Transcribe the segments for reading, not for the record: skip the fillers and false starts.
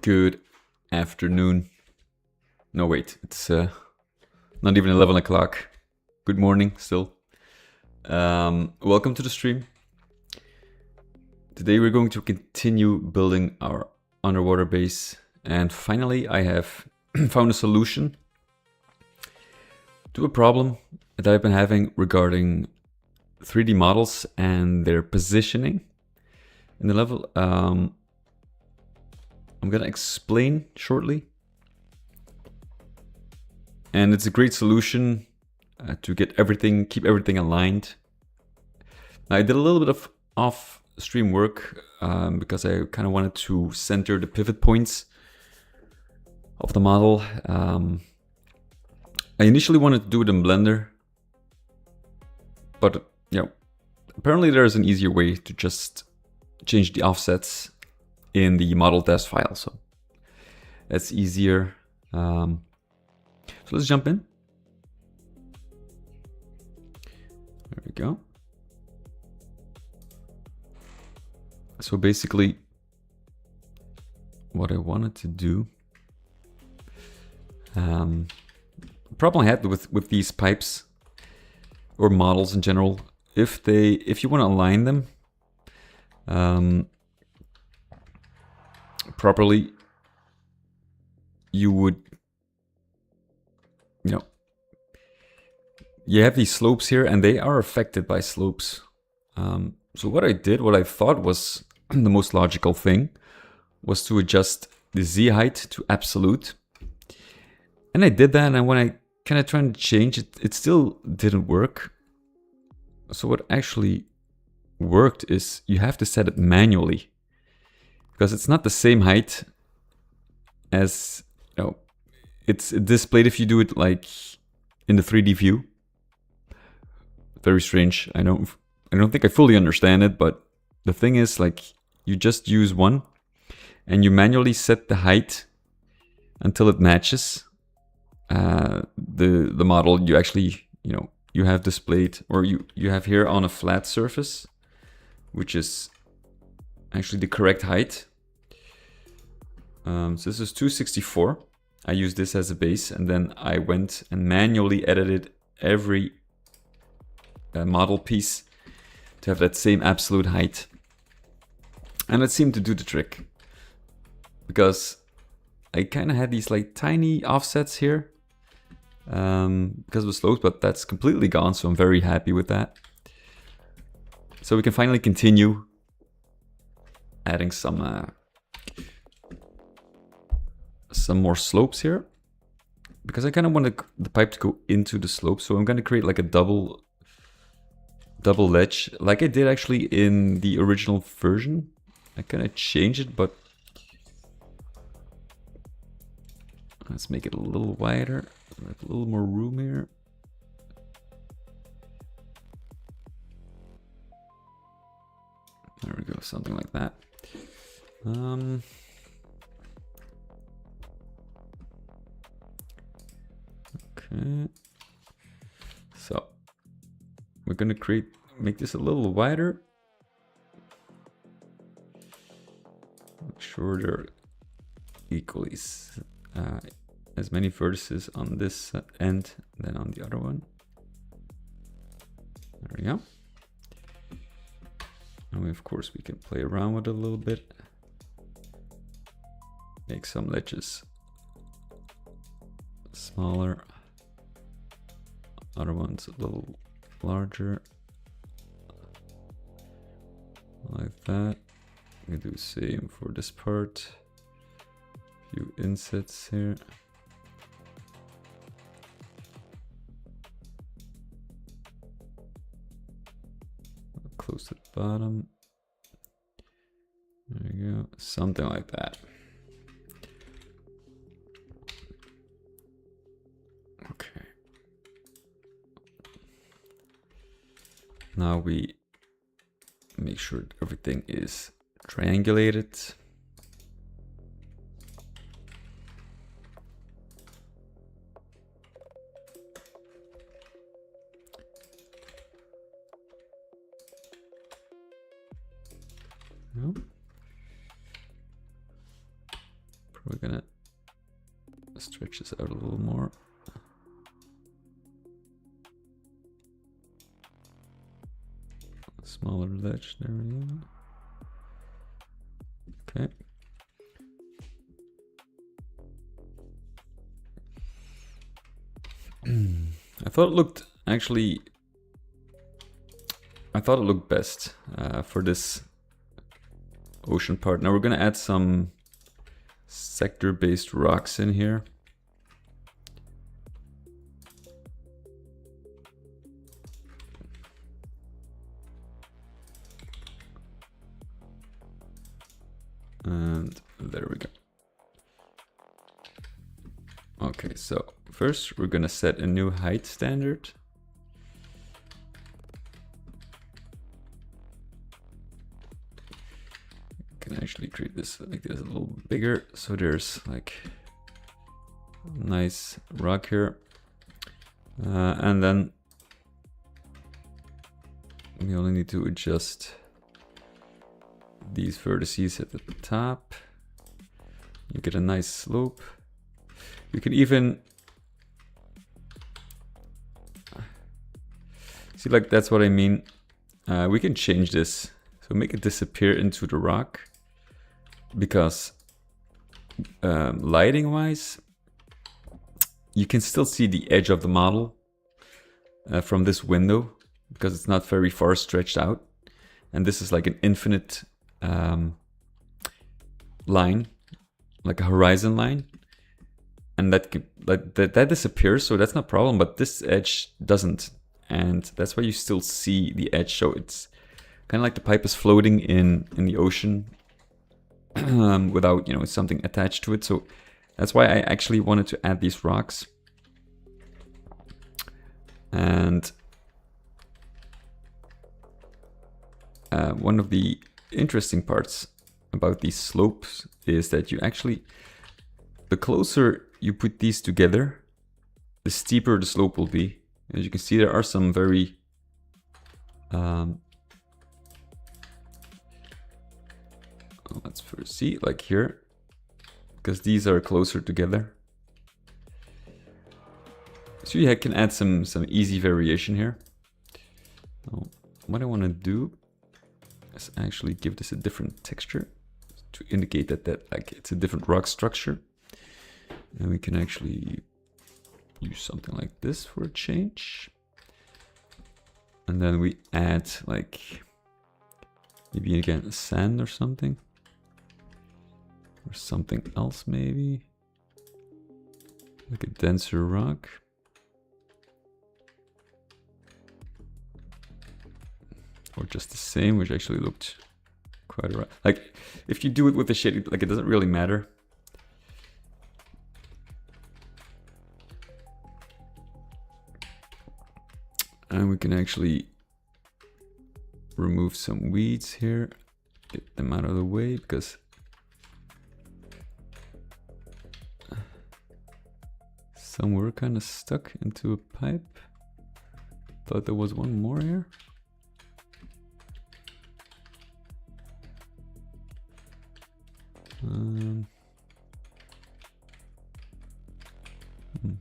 Good afternoon. No, wait, it's not even 11 o'clock. Good morning still. Welcome to the stream. Today we're going to continue building our underwater base, and finally I have found a solution to a problem that I've been having regarding 3D models and their positioning in the level. I'm gonna explain shortly, and it's a great solution to keep everything aligned. I did a little bit of off-stream work because I kind of wanted to center the pivot points of the model. I initially wanted to do it in Blender, but apparently there's an easier way to just change the offsets in the model test file, so that's easier. So let's jump in. There we go. So basically, what I wanted to do, the problem I had with these pipes or models in general, if you want to align them properly, you would, you have these slopes here, and they are affected by slopes. So what I thought was the most logical thing was to adjust the Z height to absolute. And I did that, and when I kind of tried to change it, it still didn't work. So what actually worked is you have to set it manually, because it's not the same height as, it's displayed if you do it like in the 3D view. Very strange. I don't think I fully understand it, but the thing is, like, you just use one and you manually set the height until it matches the model you actually you have displayed, or you have here on a flat surface, which is actually the correct height. So this is 264. I used this as a base, and then I went and manually edited every model piece to have that same absolute height. And it seemed to do the trick, because I kind of had these like tiny offsets here because of the slopes, but that's completely gone, so I'm very happy with that. So we can finally continue adding some more slopes here, because I kind of want the pipe to go into the slope. So I'm going to create like a double ledge, like I did actually in the original version. I kind of changed it, but let's make it a little wider, have a little more room here. There we go, something like that. Okay, so we're gonna make this a little wider. Make sure they're equally as many vertices on this end than on the other one. There we go. And of course we can play around with it a little bit. Make some ledges smaller, other ones a little larger, like that. I'm gonna do the same for this part. A few insets here. Close to the bottom. There you go, something like that. Okay. Now we make sure everything is triangulated. gonna stretch this out a little more. Smaller ledge, there we go. Okay. I thought it looked actually. I thought it looked best for this ocean part. Now we're gonna add some sector-based rocks in here. And there we go. Okay, so first we're gonna set a new height standard. Can actually create this, make this a little bigger, so there's like a nice rock here, and then we only need to adjust these vertices at the top. You get a nice slope. You can even see, like, that's what I mean. We can change this, so make it disappear into the rock. Because lighting wise, you can still see the edge of the model from this window, because it's not very far stretched out, and this is like an infinite line, like a horizon line, and that disappears, so that's no problem, but this edge doesn't, and that's why you still see the edge. So it's kind of like the pipe is floating in the ocean. Without, you know, something attached to it. So that's why I actually wanted to add these rocks. And one of the interesting parts about these slopes is that you actually, the closer you put these together, the steeper the slope will be. As you can see, there are some very let's first see, like here, because these are closer together. So you can add some easy variation here. Now, what I want to do is actually give this a different texture to indicate that like it's a different rock structure. And we can actually use something like this for a change. And then we add like maybe again sand or something. Or something else maybe. Like a denser rock. Or just the same, which actually looked quite alright. Like, if you do it with the shade, like, it doesn't really matter. And we can actually remove some weeds here. Get them out of the way, because some were kind of stuck into a pipe. Thought there was one more here.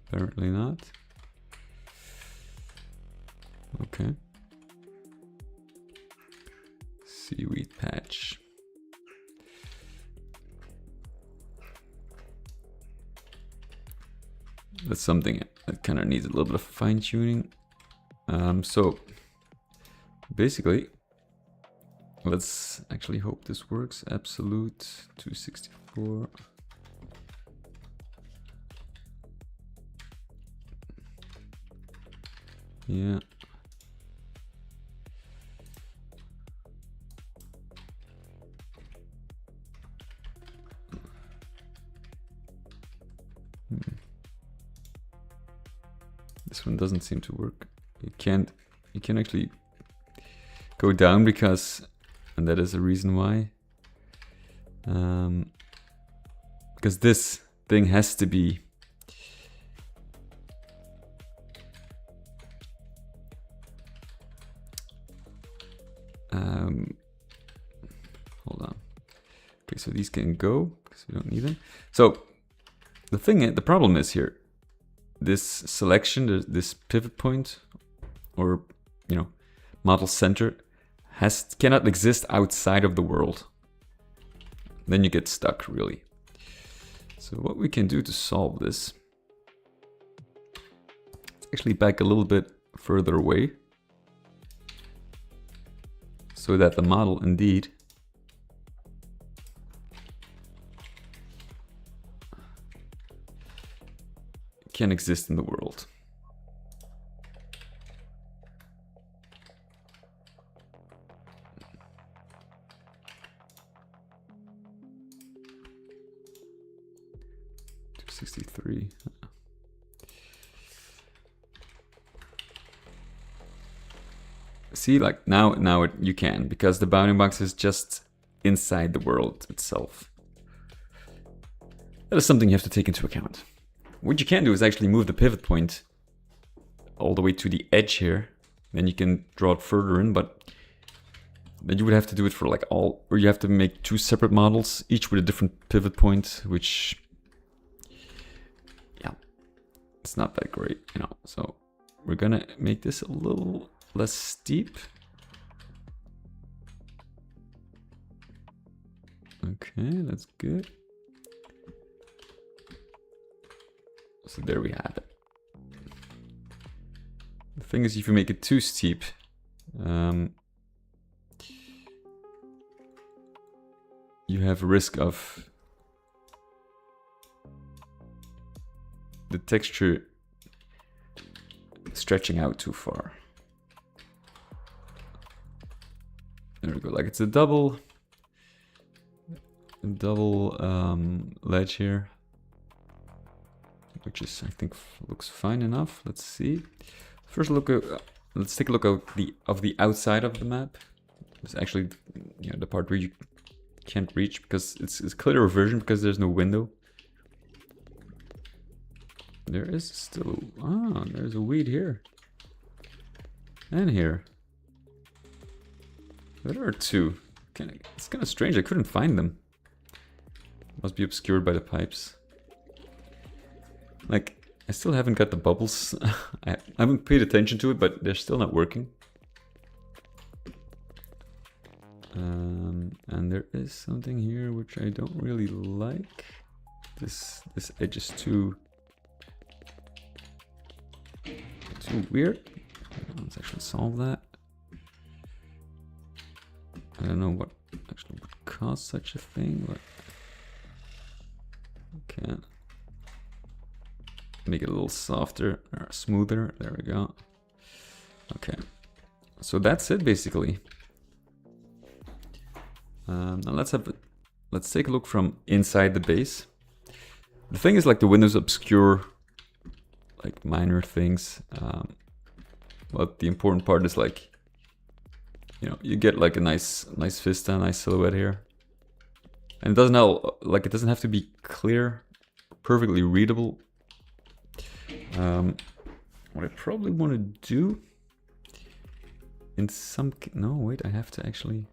Apparently not. Okay. Seaweed patch. That's something that kind of needs a little bit of fine tuning. So basically, let's actually hope this works. Absolute 264. Yeah. This one doesn't seem to work. You can actually go down because, and that is the reason why. Because this thing has to be hold on. Okay, so these can go because we don't need them. So The problem is here, this selection, this pivot point, or model center, cannot exist outside of the world. Then you get stuck, really. So what we can do to solve this, actually back a little bit further away, so that the model indeed can exist in the world. $263. See, like now you can, because the bounding box is just inside the world itself. That is something you have to take into account. What you can do is actually move the pivot point all the way to the edge here. Then you can draw it further in, but then you would have to do it for like all, or you have to make two separate models, each with a different pivot point, which, yeah, it's not that great, So we're gonna make this a little less steep. Okay, that's good. So there we have it. The thing is, if you make it too steep, you have a risk of the texture stretching out too far. There we go. Like it's a double ledge here, which is, I think, looks fine enough. Let's see. First, let's take a look of the outside of the map. It's actually, the part where you can't reach, because it's clearer version because there's no window. There is still, there's a weed here and here. There are two. It's kind of strange. I couldn't find them. Must be obscured by the pipes. Like, I still haven't got the bubbles. I haven't paid attention to it, but they're still not working. And there is something here which I don't really like. This edge is too weird. Let's actually solve that. I don't know what actually would cause such a thing, but okay. Make it a little softer or smoother. There we go. Okay, so that's it basically. Now let's take a look from inside the base. The thing is, like, the windows obscure like minor things, but the important part is, like, you get like a nice vista, nice silhouette here, and it doesn't have to be clear, perfectly readable. What I probably want to do in some... No, wait, I have to actually...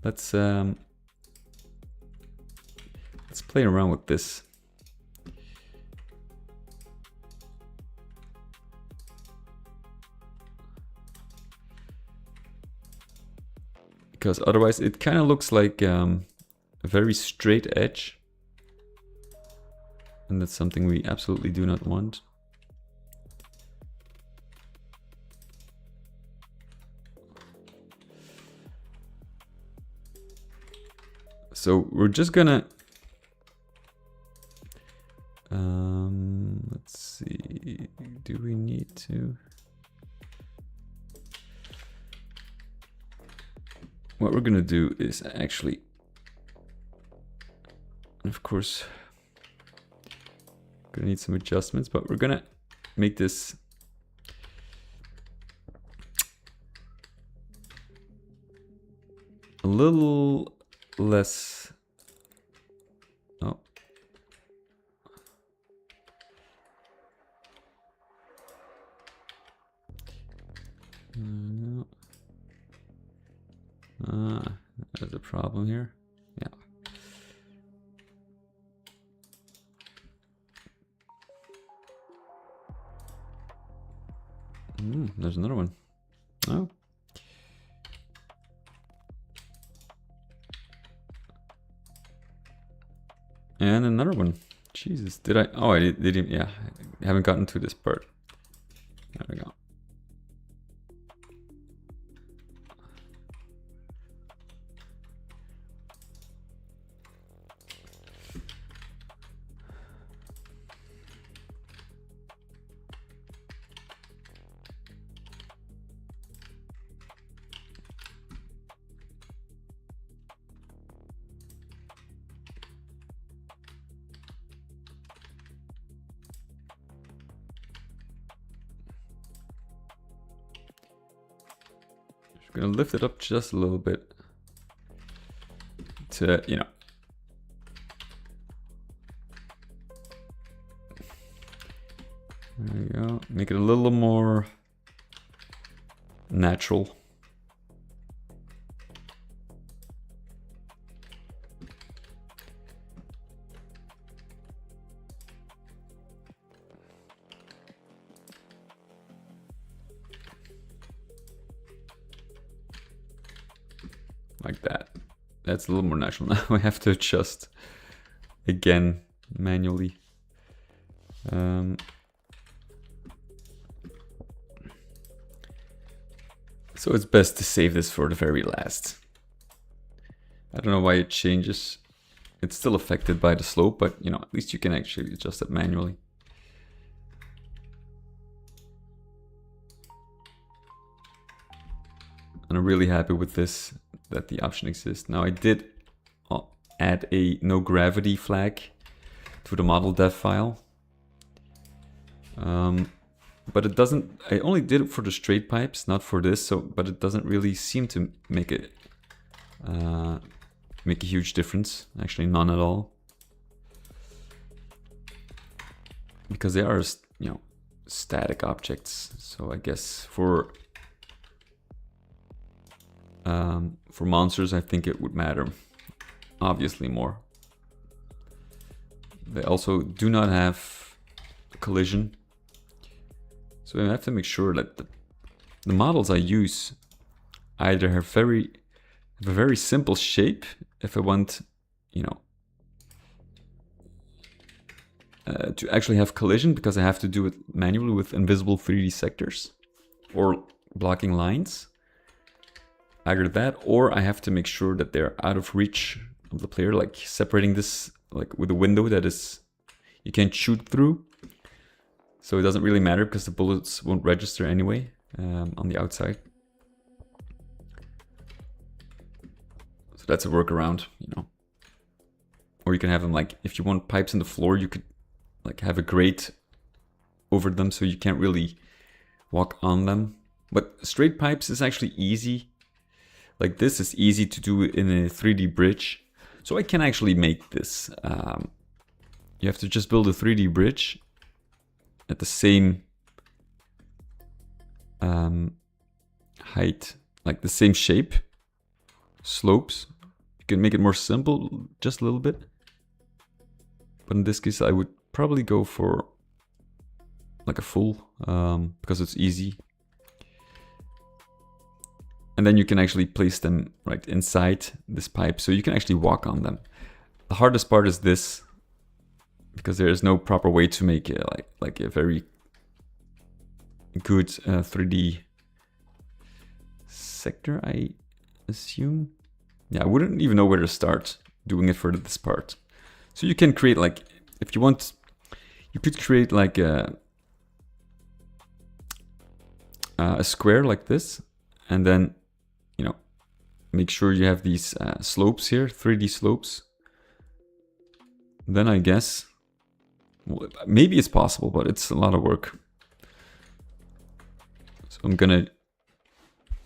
Let's play around with this. Because otherwise it kind of looks like a very straight edge. And that's something we absolutely do not want. So we're just gonna... let's see, do we need to... What we're gonna do is actually, of course, gonna need some adjustments, but we're gonna make this a little less. Oh. No. There's a problem here. Yeah. There's another one. Oh. And another one. Jesus, did I? Oh, I didn't. Yeah, I haven't gotten to this part. There we go. Gonna lift it up just a little bit to, you know. There you go. Make it a little more natural. Like that. That's a little more natural. Now I have to adjust again manually. So it's best to save this for the very last. I don't know why it changes. It's still affected by the slope, but you know, at least you can actually adjust it manually. And I'm really happy with this, that the option exists. Now I did add a no gravity flag to the model dev file. But it doesn't, I only did it for the straight pipes, not for this, so, but it doesn't really seem to make a huge difference. Actually, none at all. Because they are, you know, static objects. So I guess for monsters, I think it would matter, obviously, more. They also do not have collision. So I have to make sure that the models I use either have a very simple shape if I want, you know, to actually have collision, because I have to do it manually with invisible 3D sectors or blocking lines. Either that, or I have to make sure that they're out of reach of the player, like separating this like with a window that is you can't shoot through. So it doesn't really matter because the bullets won't register anyway on the outside. So that's a workaround, you know. Or you can have them like, if you want pipes in the floor, you could like have a grate over them so you can't really walk on them. But straight pipes is actually easy. Like this is easy to do in a 3D bridge. So I can actually make this. You have to just build a 3D bridge at the same height, like the same shape, slopes. You can make it more simple, just a little bit. But in this case, I would probably go for like a full, because it's easy. And then you can actually place them right inside this pipe, so you can actually walk on them. The hardest part is this, because there is no proper way to make it like a very good 3D sector, I assume. Yeah, I wouldn't even know where to start doing it for this part. So you can create like, if you want, you could create like a square like this, and then, you know, make sure you have these slopes here, 3D slopes. Then I guess, well, maybe it's possible, but it's a lot of work. So I'm gonna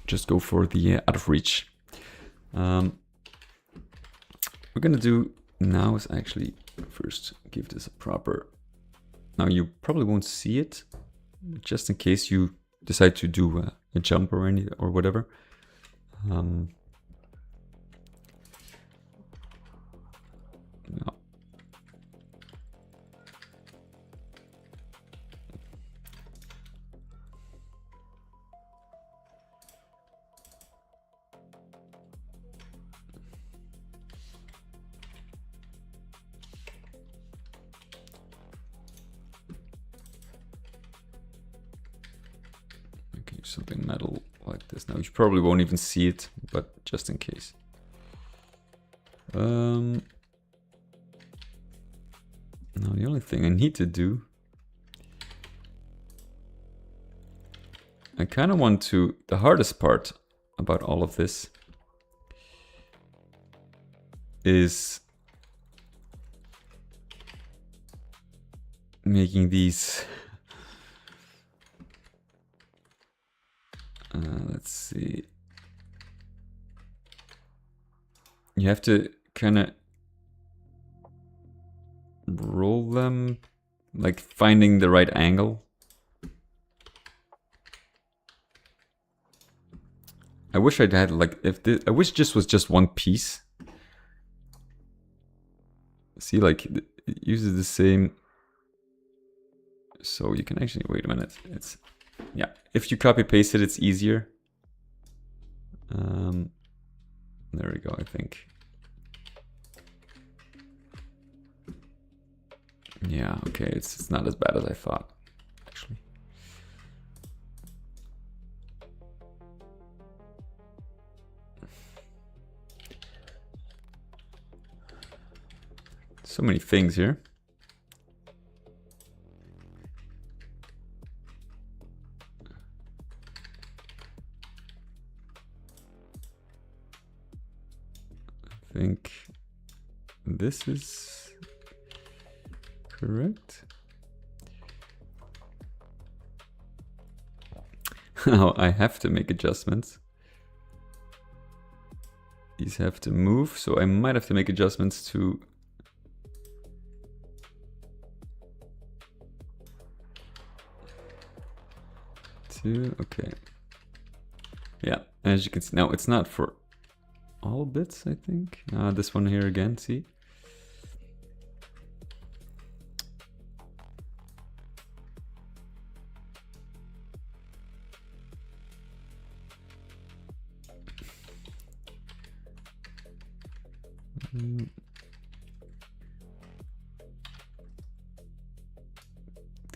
just go for the out of reach. We're gonna do now is actually first give this a proper. Now you probably won't see it, just in case you decide to do a jump or any or whatever. No. use something metal like this. Now you probably won't even see it, but just in case. Now the only thing I need to do, I kind of want to, the hardest part about all of this is making these, let's see, you have to kind of roll them, like finding the right angle. I wish I'd had like, if this, I wish this was just one piece. See, like it uses the same. So you can actually, wait a minute. It's, yeah, if you copy paste it, it's easier. There we go, I think. Yeah, okay, it's not as bad as I thought, actually. So many things here. I think this is correct. Now I have to make adjustments. These have to move, so I might have to make adjustments to okay. Yeah, as you can see, now it's not for all bits, I think. This one here again, see?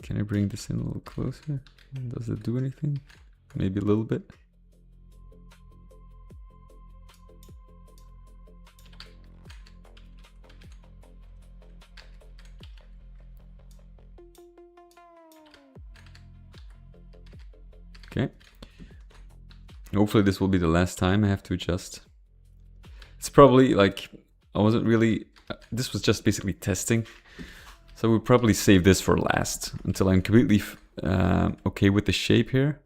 Can I bring this in a little closer? Does it do anything? Maybe a little bit. Okay. Hopefully this will be the last time I have to adjust. It's probably like, I wasn't really, this was just basically testing. So we'll probably save this for last until I'm completely okay with the shape here.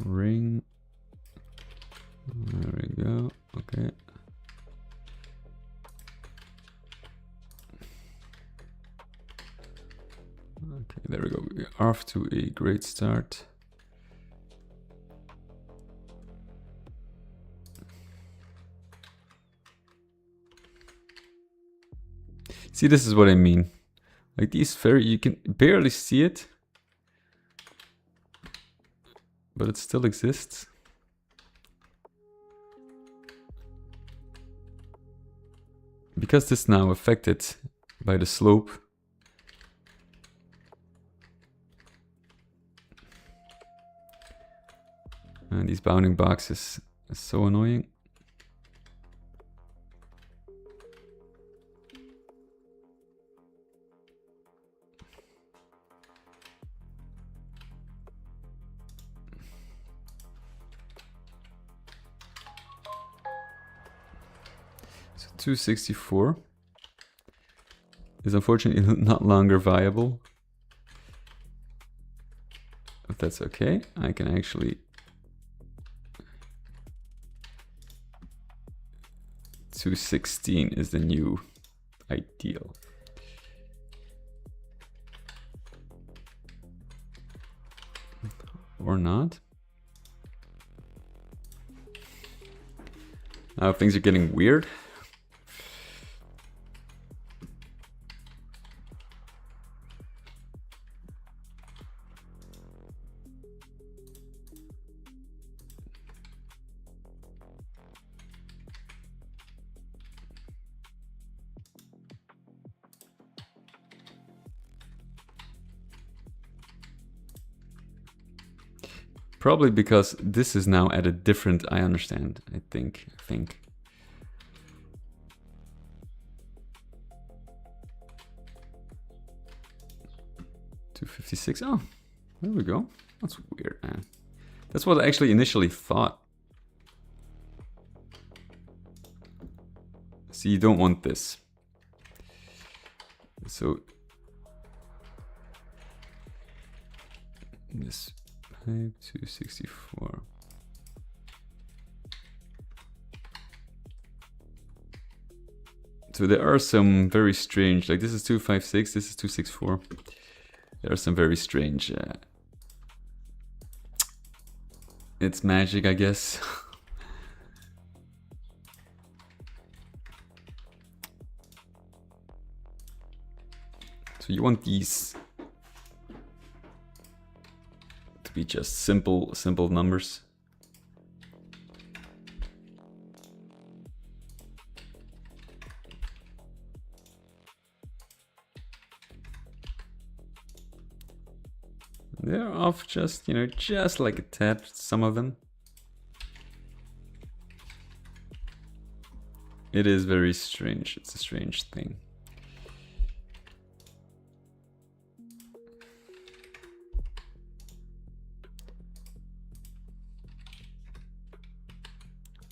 Ring. There we go. Okay. Okay, there we go. We're off to a great start. See, this is what I mean. Like these fairy, you can barely see it, but it still exists. Because this is now affected by the slope. And these bounding boxes is so annoying. So 264 is unfortunately not longer viable. But that's okay. I can actually 216 is the new ideal. Or not. Now things are getting weird. Probably because this is now at a different, I understand, I think. 256, oh, there we go. That's weird, man. That's what I actually initially thought. See, you don't want this. So this pipe 264. So there are some very strange, like this is 256, this is 264. There are some very strange, it's magic, I guess. So you want these to be just simple numbers. They're off just, you know, just like a tad, some of them. It is very strange. It's a strange thing.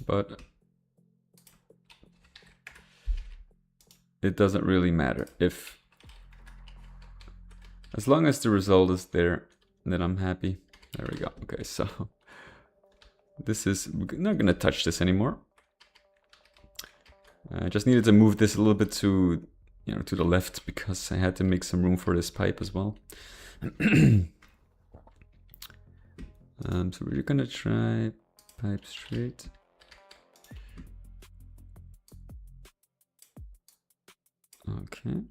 But it doesn't really matter if, as long as the result is there, then I'm happy. There we go. Okay, so this is, we're not gonna touch this anymore. I just needed to move this a little bit to, you know, to the left because I had to make some room for this pipe as well. So we're gonna try pipe straight. Okay.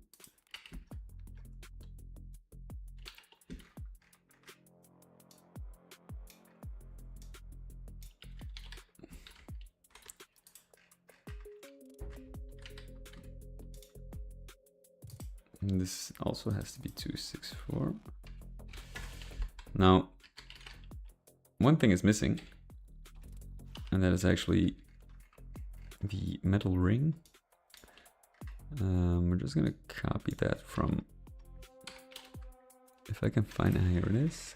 And this also has to be 264. Now, one thing is missing, and that is actually the metal ring. We're just gonna copy that from, if I can find it, here it is.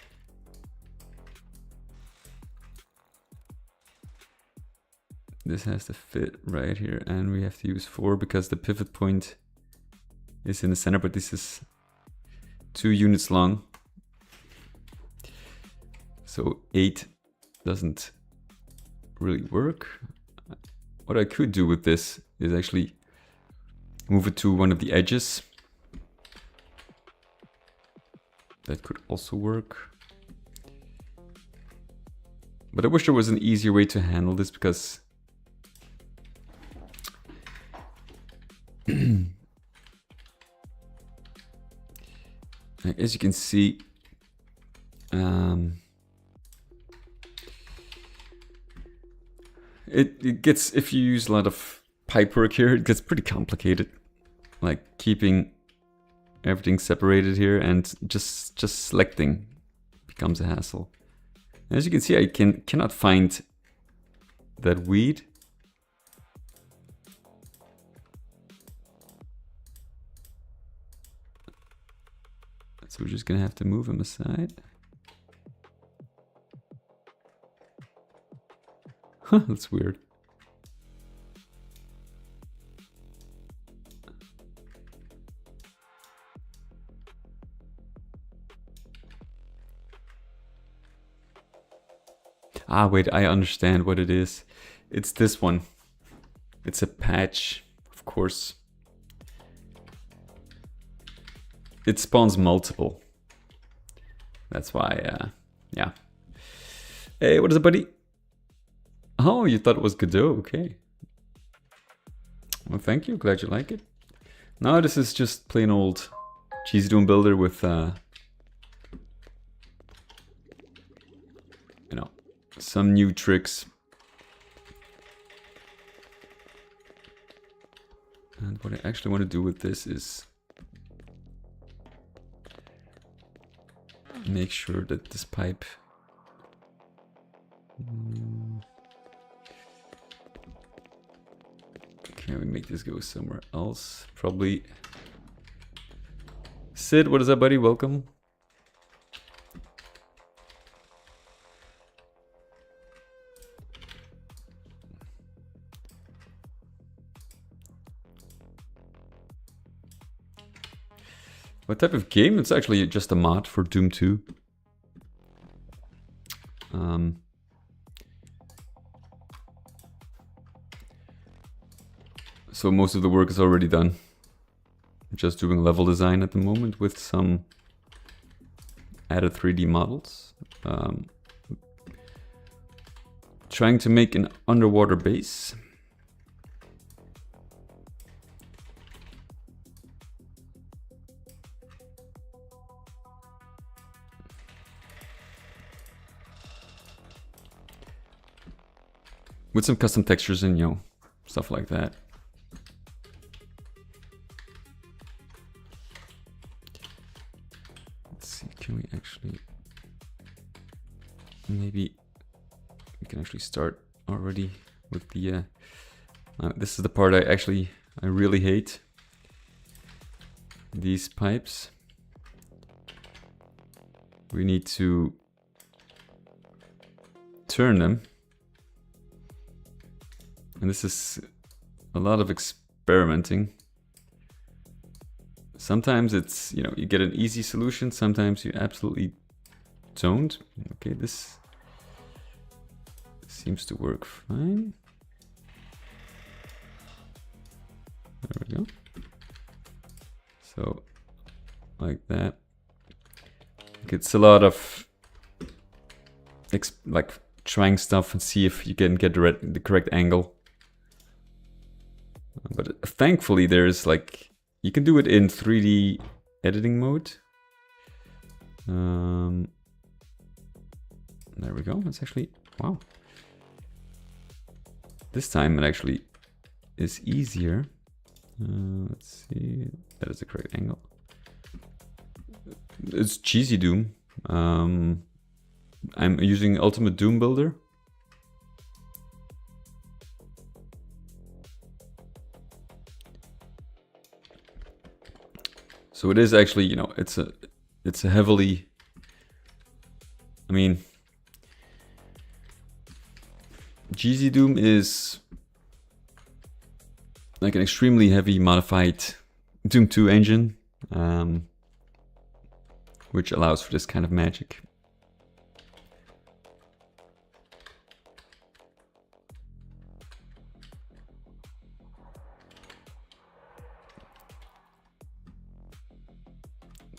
This has to fit right here, and we have to use 4 because the pivot point is in the center, but this is 2 units long. So 8 doesn't really work. What I could do with this is actually move it to one of the edges. That could also work. But I wish there was an easier way to handle this because as you can see, it gets, if you use a lot of pipework here, it gets pretty complicated. Like keeping everything separated here and just selecting becomes a hassle. As you can see, I cannot find that weed. So we're just gonna have to move him aside. Huh, that's weird. Ah, wait, I understand what it is. It's this one. It's a patch, of course. It spawns multiple. That's why, yeah. Hey, what is it, buddy? Oh, you thought it was Godot, okay. Well, thank you, glad you like it. Now this is just plain old cheesy doom builder with, you know, some new tricks. And what I actually want to do with this is make sure that this pipe Can we make this go somewhere else? Probably. Sid, what is up, buddy? Welcome. What type of game? It's actually just a mod for Doom 2. So most of the work is already done. I'm just doing level design at the moment with some added 3D models. Trying to make an underwater base. With some custom textures and, you know, stuff like that. Let's see, can we actually... Maybe we can actually start already with the... this is the part I really hate. These pipes. We need to turn them. And this is a lot of experimenting. Sometimes it's, you know, you get an easy solution. Sometimes you absolutely don't. Okay, this seems to work fine. There we go. So, like that. It's a lot of like trying stuff and see if you can get the correct angle. But thankfully there's like, you can do it in 3D editing mode. There we go. That's actually, wow. This time it actually is easier. Let's see, that is the correct angle. It's cheesy Doom. I'm using Ultimate Doom Builder. So it is actually, you know, it's a heavily, I mean, GZ Doom is like an extremely heavy modified Doom 2 engine, which allows for this kind of magic.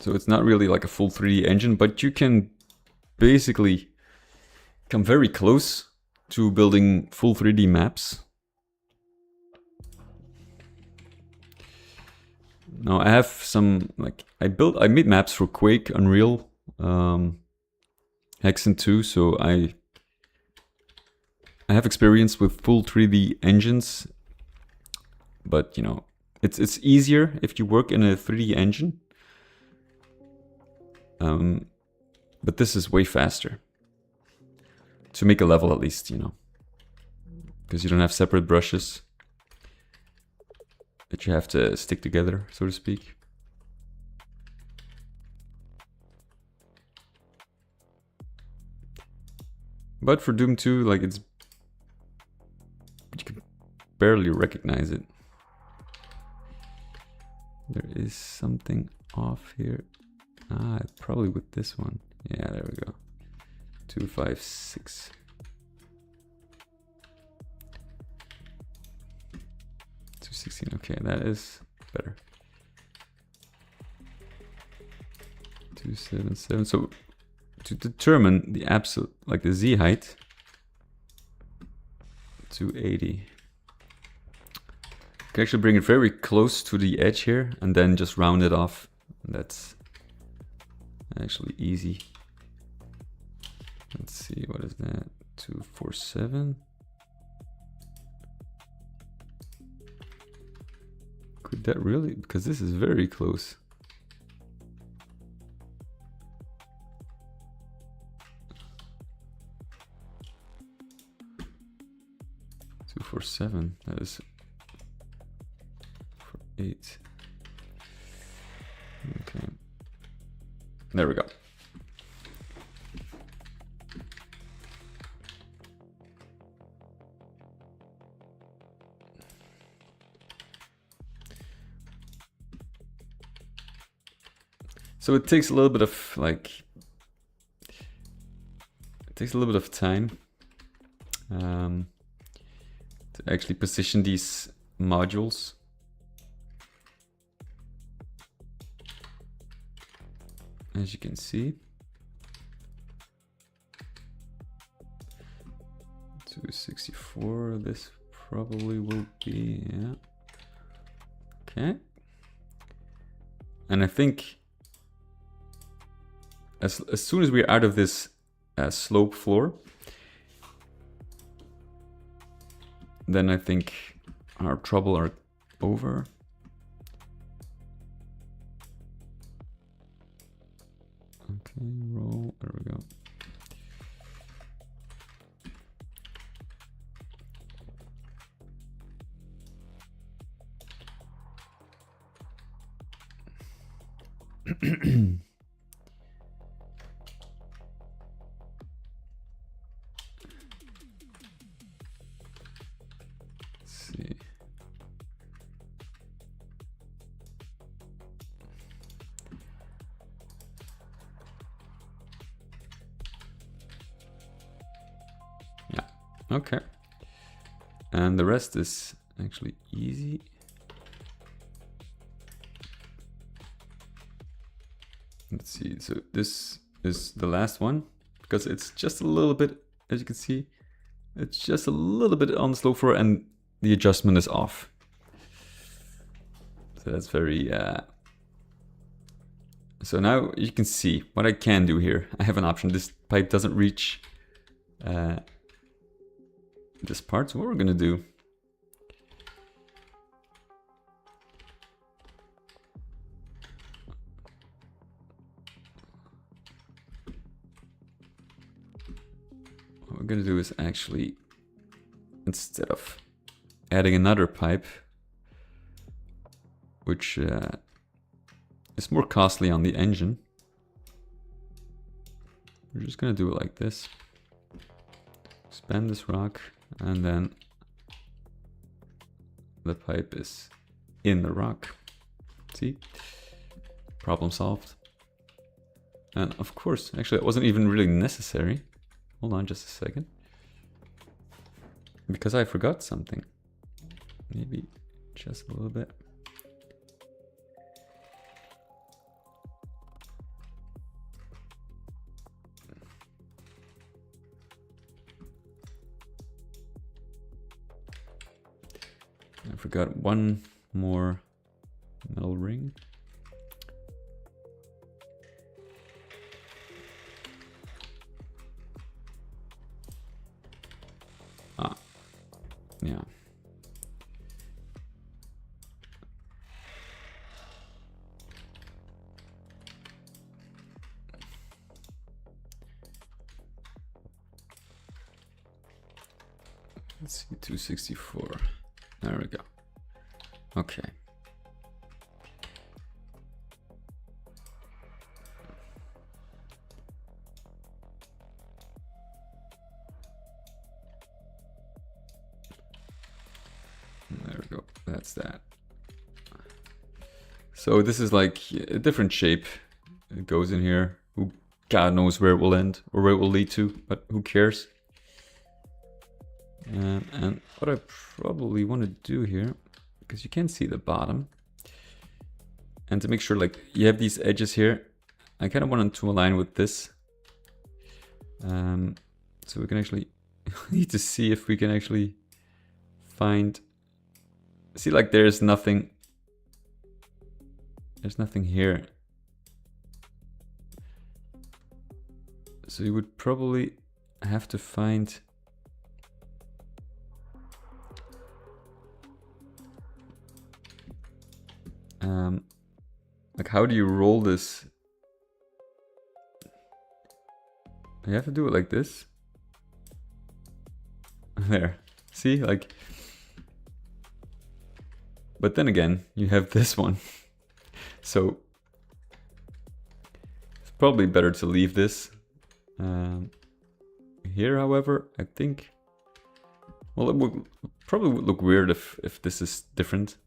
So it's not really like a full 3D engine, but you can basically come very close to building full 3D maps. Now I have some, like, I made maps for Quake, Unreal, Hexen 2, so I have experience with full 3D engines, but you know, it's easier if you work in a 3D engine. But this is way faster to make a level, at least, you know, because you don't have separate brushes that you have to stick together, so to speak. But for Doom 2, like, you can barely recognize it. There is something off here. Ah, probably with this one. Yeah, there we go. 256. 216. Okay, that is better. 277. So to determine the absolute, like the Z height, 280. You can actually bring it very close to the edge here and then just round it off. That's actually easy. Let's see, what is that? 247. Could that really? Because this is very close. 7. That is for 8. Okay. There we go. So it takes a little bit of time to actually position these modules. As you can see, 264, this probably will be, yeah. Okay. And I think as soon as we're out of this slope floor, then I think our trouble are over. Okay, roll, there we go. Let's see. Yeah, okay. And the rest is actually easy. Let's see, so this is the last one, because it's just a little bit, as you can see, it's just a little bit on the slope floor and the adjustment is off. So that's very, so now you can see what I can do here. I have an option. This pipe doesn't reach this part, so what we're gonna do, going to do is actually, instead of adding another pipe, which is more costly on the engine, we're just going to do it like this. Expand this rock, and then the pipe is in the rock. See? Problem solved. And of course, actually it wasn't even really necessary. Hold on just a second. Because I forgot something. Maybe just a little bit. I forgot one more metal ring. Yeah. Let's see, 264. There we go. Okay. There we go. That's that. So this is like a different shape. It goes in here. Who God knows where it will end or where it will lead to, but who cares? And what I probably want to do here, because you can see the bottom, and to make sure like you have these edges here, I kind of want them to align with this. So we can actually need to see if we can actually find. See, like there's nothing here. So you would probably have to find like how do you roll this? You have to do it like this. There. See, like But then again, you have this one. So it's probably better to leave this. Here, however, I think, well, it would probably would look weird if this is different.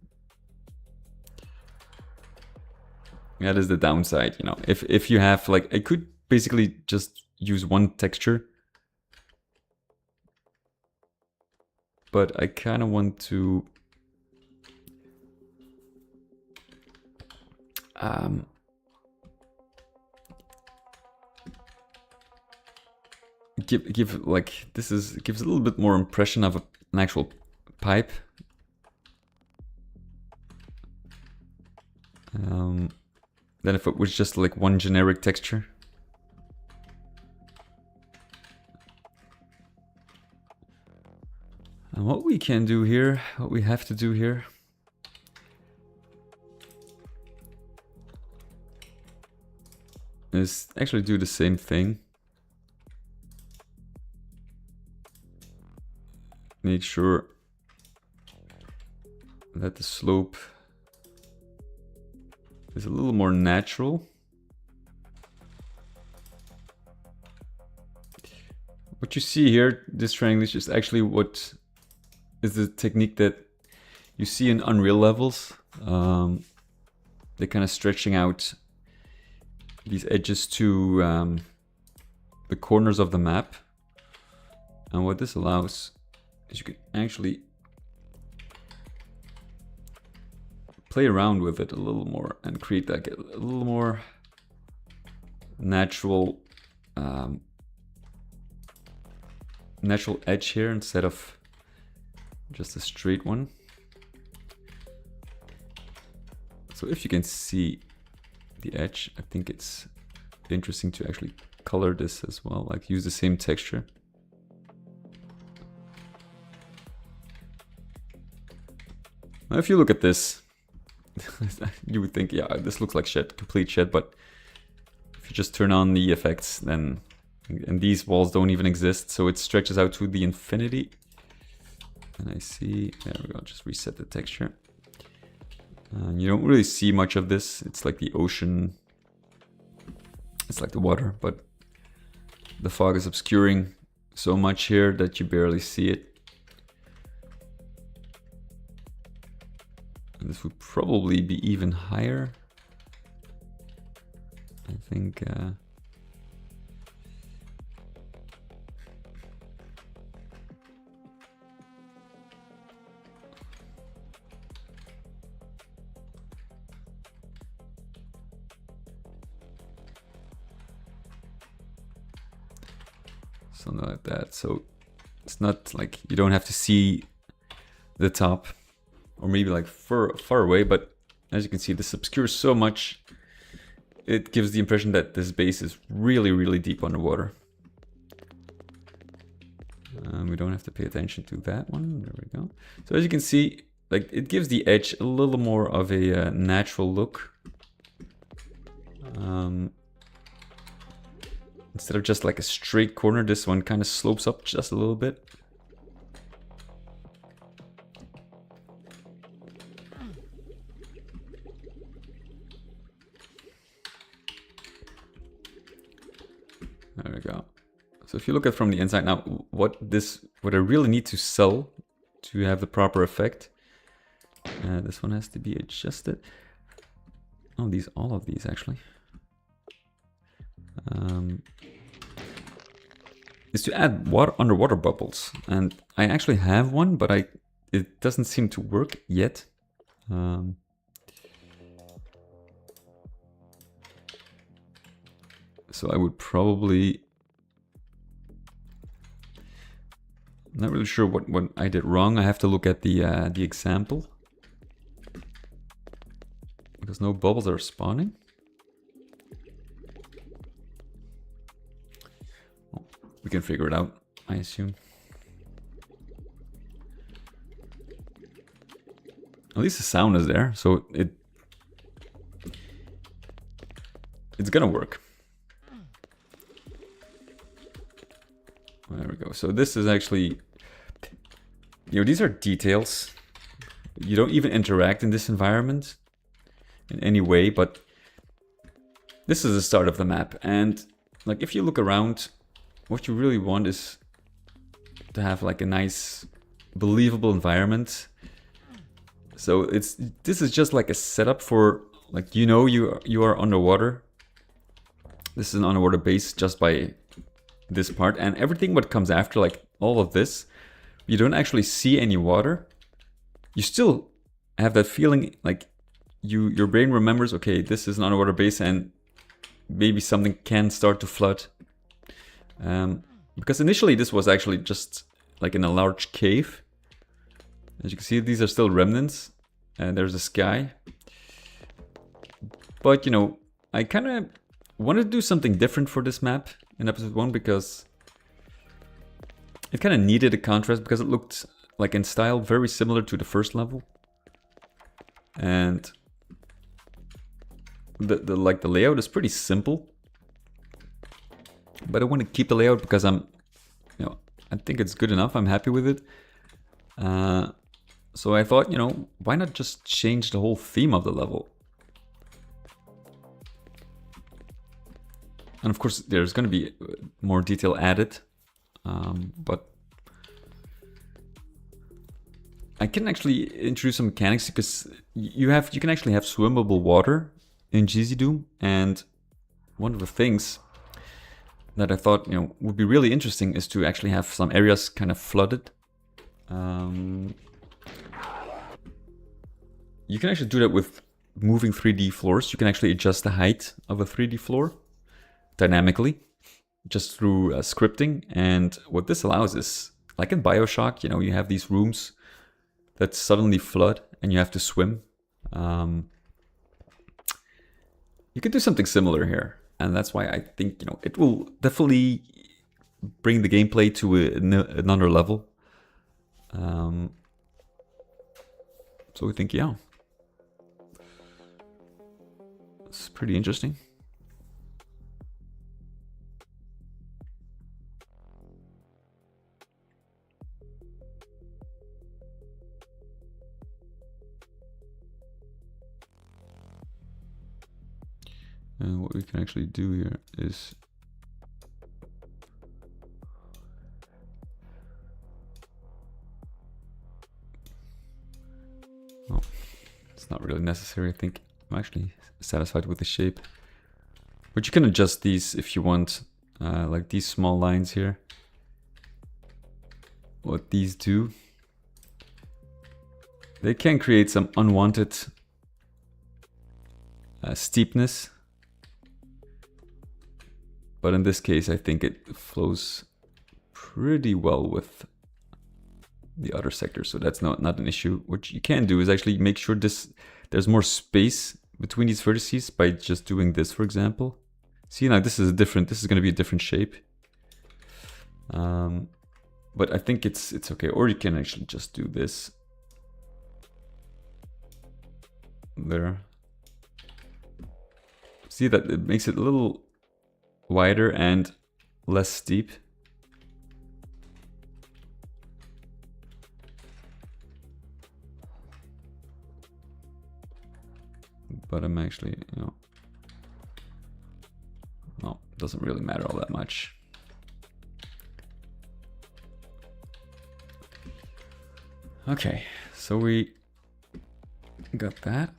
That is the downside, you know. If you have, like, I could basically just use one texture, but I kind of want to give like, gives a little bit more impression of an actual pipe. Than if it was just like one generic texture. And what we can do here, what we have to do here, is actually do the same thing. Make sure that the slope is a little more natural. What you see here, this triangle is just actually what is the technique that you see in Unreal levels. They're kind of stretching out these edges to the corners of the map. And what this allows is you can actually play around with it a little more and create like a little more natural natural edge here instead of just a straight one. So if you can see the edge, I think it's interesting to actually color this as well, like use the same texture. Now if you look at this, you would think, yeah, this looks like shit, complete shit, but if you just turn on the effects, then, and these walls don't even exist, so it stretches out to the infinity. And I see, there we go, just reset the texture. You don't really see much of this, it's like the ocean, it's like the water, but the fog is obscuring so much here that you barely see it. This would probably be even higher. I think something like that. So it's not like you don't have to see the top, or maybe like far away, but as you can see, this obscures so much, it gives the impression that this base is really, really deep underwater. We don't have to pay attention to that one. There we go. So as you can see, like it gives the edge a little more of a natural look. Instead of just like a straight corner, this one kind of slopes up just a little bit. There we go. So if you look at it from the inside now, what I really need to sell to have the proper effect, this one has to be adjusted. Oh, all of these actually. Is to add underwater bubbles, and I actually have one, but it doesn't seem to work yet. So I would probably, not really sure what I did wrong. I have to look at the example, because no bubbles are spawning. Well, we can figure it out, I assume. At least the sound is there, so it's gonna work. There we go. So this is actually, these are details. You don't even interact in this environment in any way, but this is the start of the map. And like if you look around, what you really want is to have like a nice, believable environment. So this is just like a setup for like, you know, you are underwater. This is an underwater base just by this part, and everything what comes after, like all of this, you don't actually see any water. You still have that feeling like your brain remembers, okay, this is an underwater base and maybe something can start to flood. Because initially this was actually just like in a large cave. As you can see, these are still remnants, and there's a sky. But, you know, I kind of wanted to do something different for this map in episode 1 because it kind of needed a contrast, because it looked like in style very similar to the first level. And the layout is pretty simple. But I want to keep the layout because I think it's good enough. I'm happy with it. So I thought, why not just change the whole theme of the level? And of course, there's going to be more detail added, but I can actually introduce some mechanics, because you can actually have swimmable water in GZ Doom, and one of the things that I thought would be really interesting is to actually have some areas kind of flooded. You can actually do that with moving 3D floors. You can actually adjust the height of a 3D floor dynamically, just through scripting. And what this allows is, like in BioShock, you have these rooms that suddenly flood and you have to swim. You can do something similar here. And that's why I think, it will definitely bring the gameplay to another level. So we think, yeah, it's pretty interesting. And what we can actually do here is it's not really necessary. I think I'm actually satisfied with the shape. But you can adjust these if you want, like these small lines here. What these do, they can create some unwanted steepness. But in this case, I think it flows pretty well with the other sectors, so that's not an issue. What you can do is actually make sure there's more space between these vertices by just doing this, for example. See, now this is going to be a different shape. But I think it's okay. Or you can actually just do this there. See that it makes it a little wider and less steep. But I'm actually, well, doesn't really matter all that much. Okay, so we got that.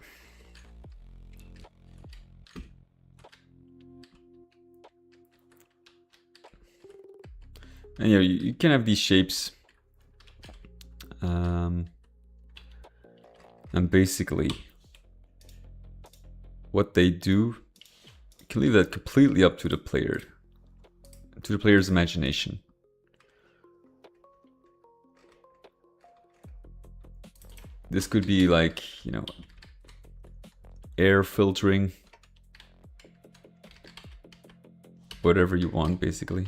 And you can have these shapes, and basically what they do, you can leave that completely up to the player, to the player's imagination. This could be like, air filtering, whatever you want, basically.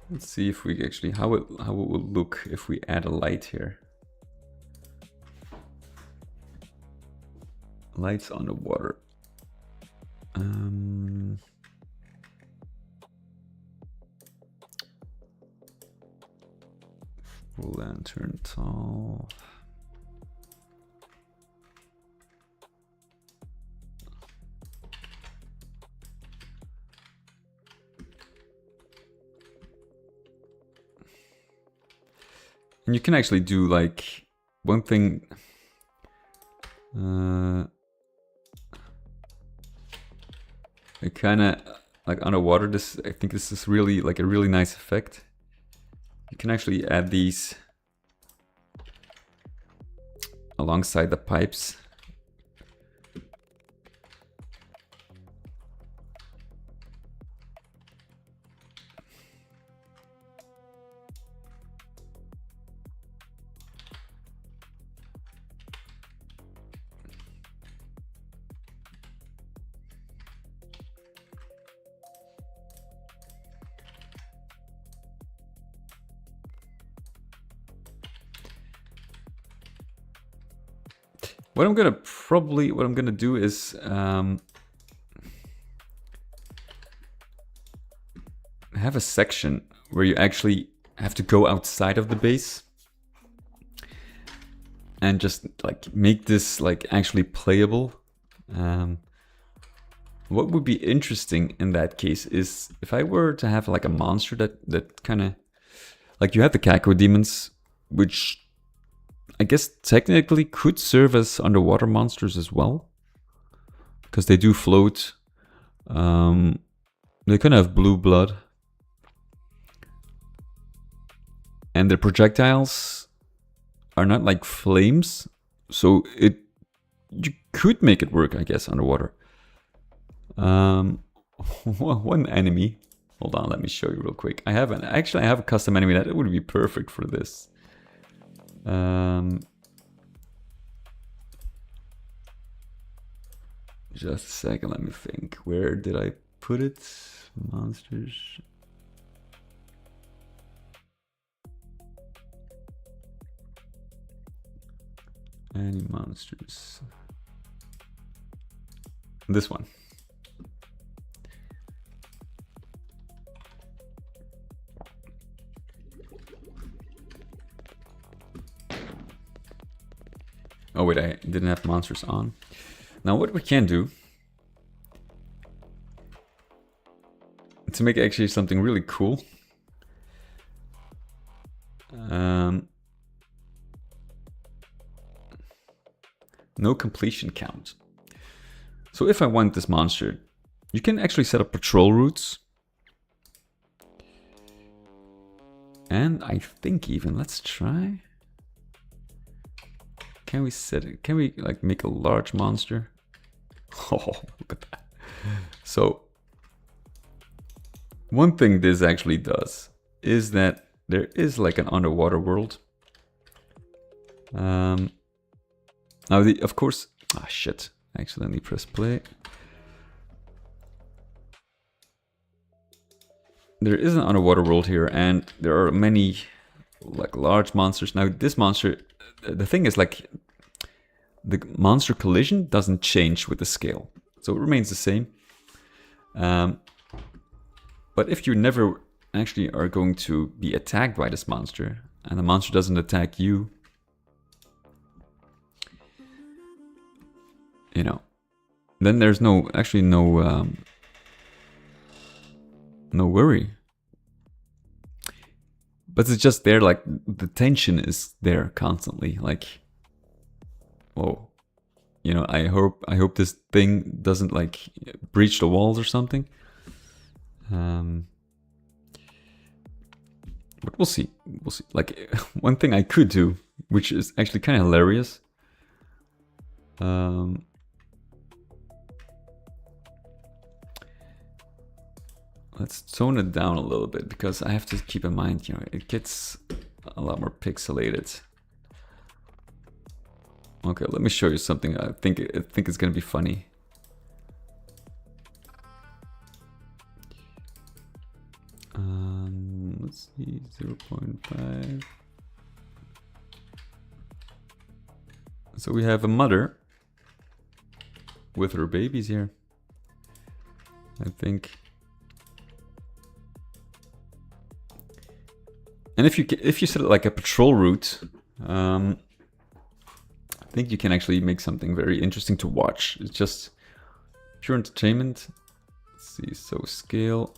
Let's see if we actually, how it will look if we add a light here. Lights on the water. Lantern tall. And you can actually do like one thing. It kind of like underwater. This, I think this is really like a really nice effect. You can actually add these alongside the pipes. What I'm gonna do is have a section where you actually have to go outside of the base and just like make this like actually playable. What would be interesting in that case is if I were to have like a monster that kind of like, you have the cacodemons, which I guess technically could serve as underwater monsters as well, because they do float. They kind of have blue blood, and their projectiles are not like flames, so you could make it work, I guess, underwater. One enemy. Hold on, let me show you real quick. I have a custom enemy that would be perfect for this. Just a second, let me think. Where did I put it? Monsters. Any monsters? This one. Oh wait, I didn't have monsters on. Now what we can do to make actually something really cool. No completion count. So if I want this monster, you can actually set up patrol routes. And I think even, let's try. Can we set it? Can we like make a large monster? Oh, look at that. So one thing this actually does is that there is like an underwater world. Now of course, shit, I accidentally pressed play. There is an underwater world here, and there are many like large monsters. Now this monster, the thing is like the monster collision doesn't change with the scale, so it remains the same. But if you never actually are going to be attacked by this monster, and the monster doesn't attack you, you know, then there's no worry. But it's just there, like the tension is there constantly, like, whoa, you know, I hope this thing doesn't like breach the walls or something. But we'll see. Like one thing I could do, which is actually kind of hilarious. Let's tone it down a little bit, because I have to keep in mind, you know, it gets a lot more pixelated. Okay, let me show you something. I think it's gonna be funny. Let's see, 0.5. So we have a mother with her babies here. I think. And if you set it like a patrol route, I think you can actually make something very interesting to watch. It's just pure entertainment. Let's see, so scale.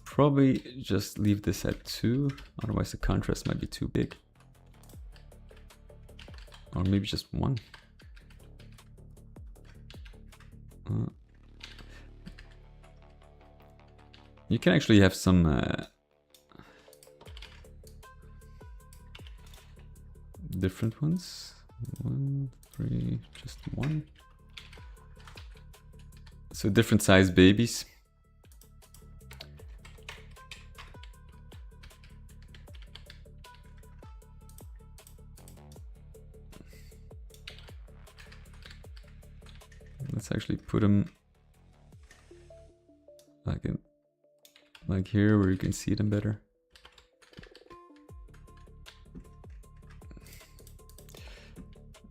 Probably just leave this at 2, otherwise the contrast might be too big. Or maybe just 1. You can actually have some different ones. 1, 3, just 1. So different size babies. Let's actually put them like here where you can see them better.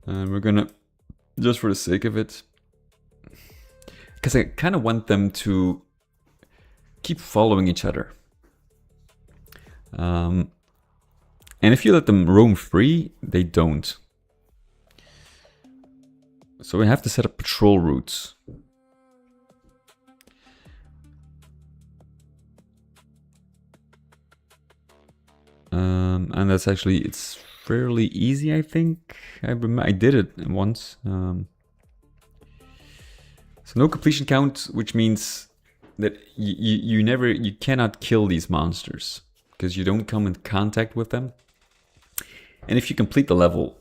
And we're gonna, just for the sake of it, because I kind of want them to keep following each other. And if you let them roam free, they don't. So we have to set up patrol routes. And that's actually, it's fairly easy, I think. I did it once. So no completion count, which means that you cannot kill these monsters because you don't come in contact with them. And if you complete the level,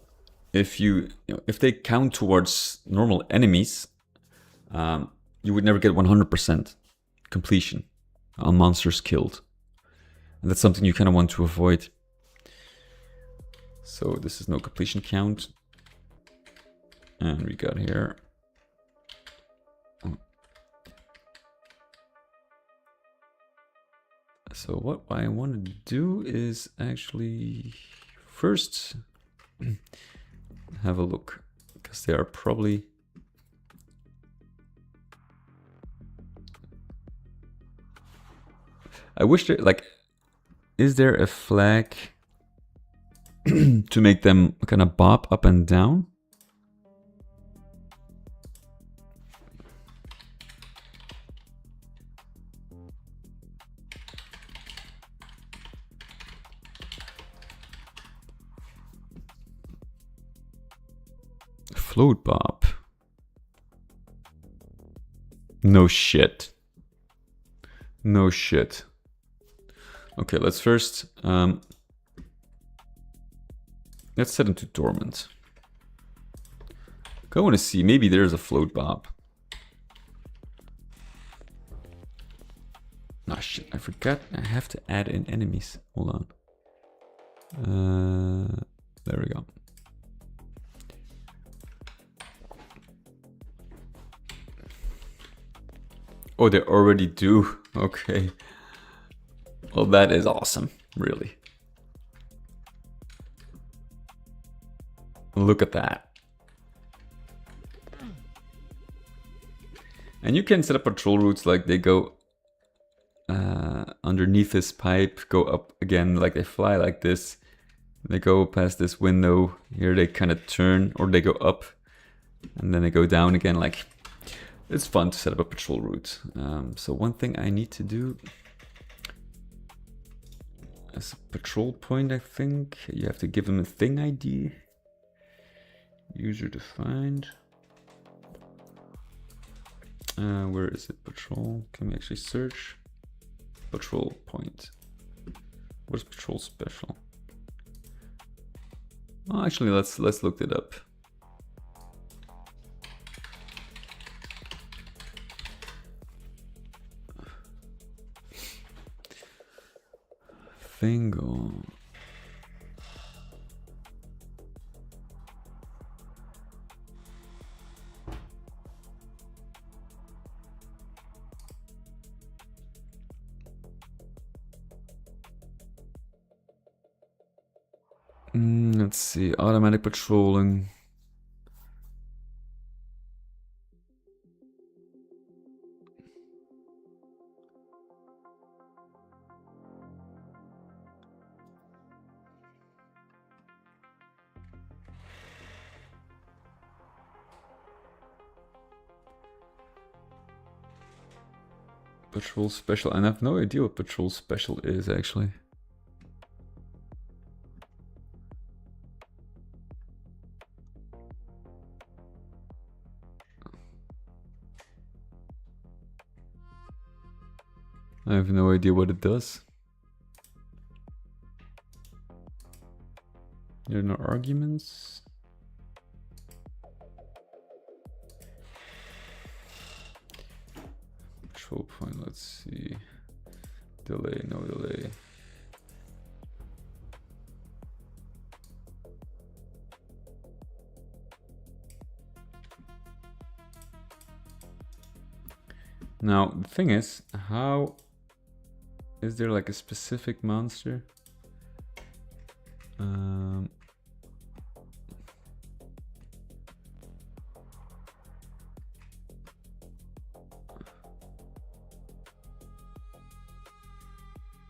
if they count towards normal enemies, you would never get 100% completion on monsters killed. And that's something you kind of want to avoid. So this is no completion count. And we got here. So what I want to do is actually first have a look, because they are probably I wish there, like, is there a flag to make them kind of bob up and down? Float bob. No shit. No shit. Okay, let's first let's set him to dormant. I want to see, maybe there's a float bob. Ah shit, I forgot I have to add in enemies. Hold on. There we go. Oh, they already do. Okay. Well, that is awesome, really. Look at that. And you can set up patrol routes like they go underneath this pipe, go up again, like they fly like this. They go past this window. Here they kind of turn, or they go up, and then they go down again. Like, it's fun to set up a patrol route. So one thing I need to do as a patrol point, I think you have to give them a thing ID. User defined. Where is it? Patrol. Can we actually search? Patrol point. What is patrol special? Oh, actually, let's look it up. Bingo. Let's see, automatic patrolling. Patrol special, and I have no idea what patrol special is actually. I have no idea what it does. There are no arguments. Control point, let's see. Delay, no delay. Now, the thing is, how is there like a specific monster?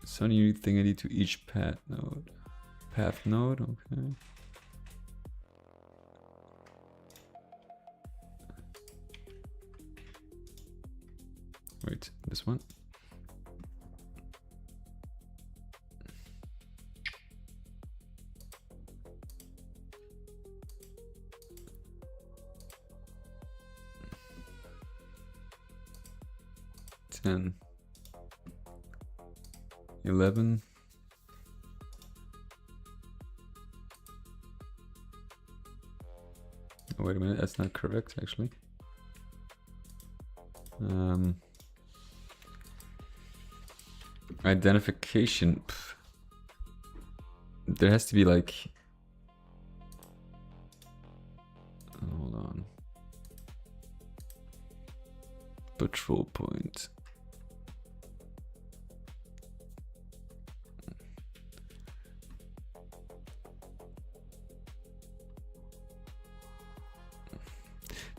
It's only unique thing I need to each path node. Path node, okay. Wait, this one? Ten. 11. Oh, wait a minute, that's not correct actually. Identification. Pff. There has to be like. Hold on. Patrol point.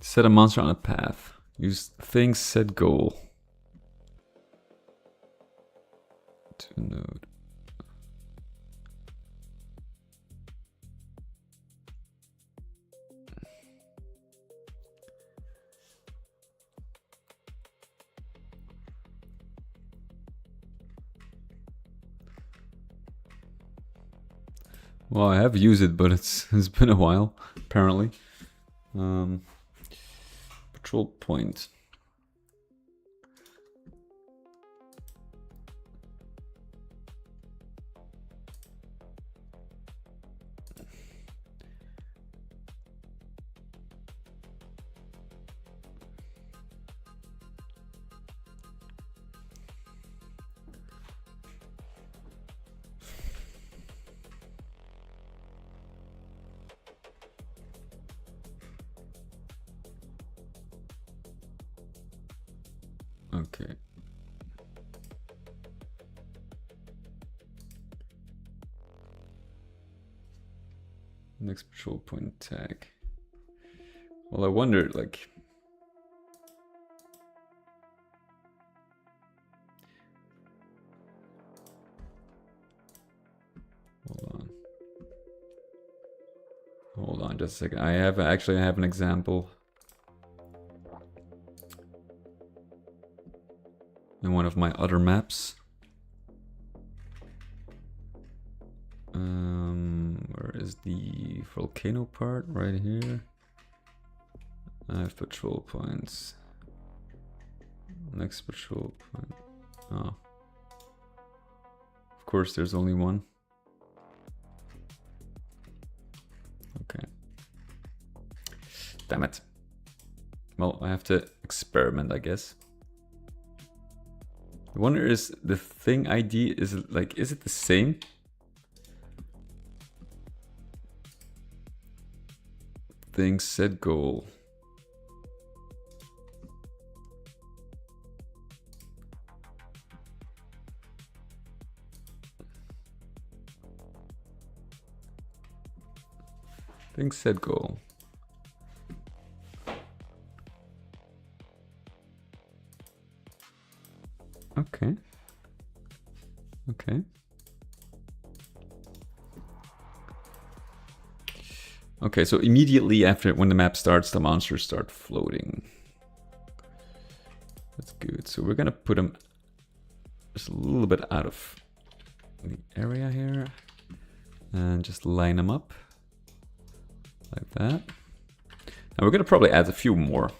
Set a monster on a path. Use thing set goal. To node. Well, I have used it, but it's been a while, apparently. Patrol point. Okay. Next patrol point tag. Well, I wonder, like. Hold on just a second. I have an example. In one of my other maps. Where is the volcano part? Right here. I have patrol points. Next patrol point. Oh. Of course, there's only one. Okay. Damn it. Well, I have to experiment, I guess. I wonder, is the thing ID, is it the same? Thing set goal. Thing set goal. Okay. Okay. Okay, so immediately after, when the map starts, the monsters start floating. That's good. So we're gonna put them just a little bit out of the area here. And just line them up like that. And we're gonna probably add a few more.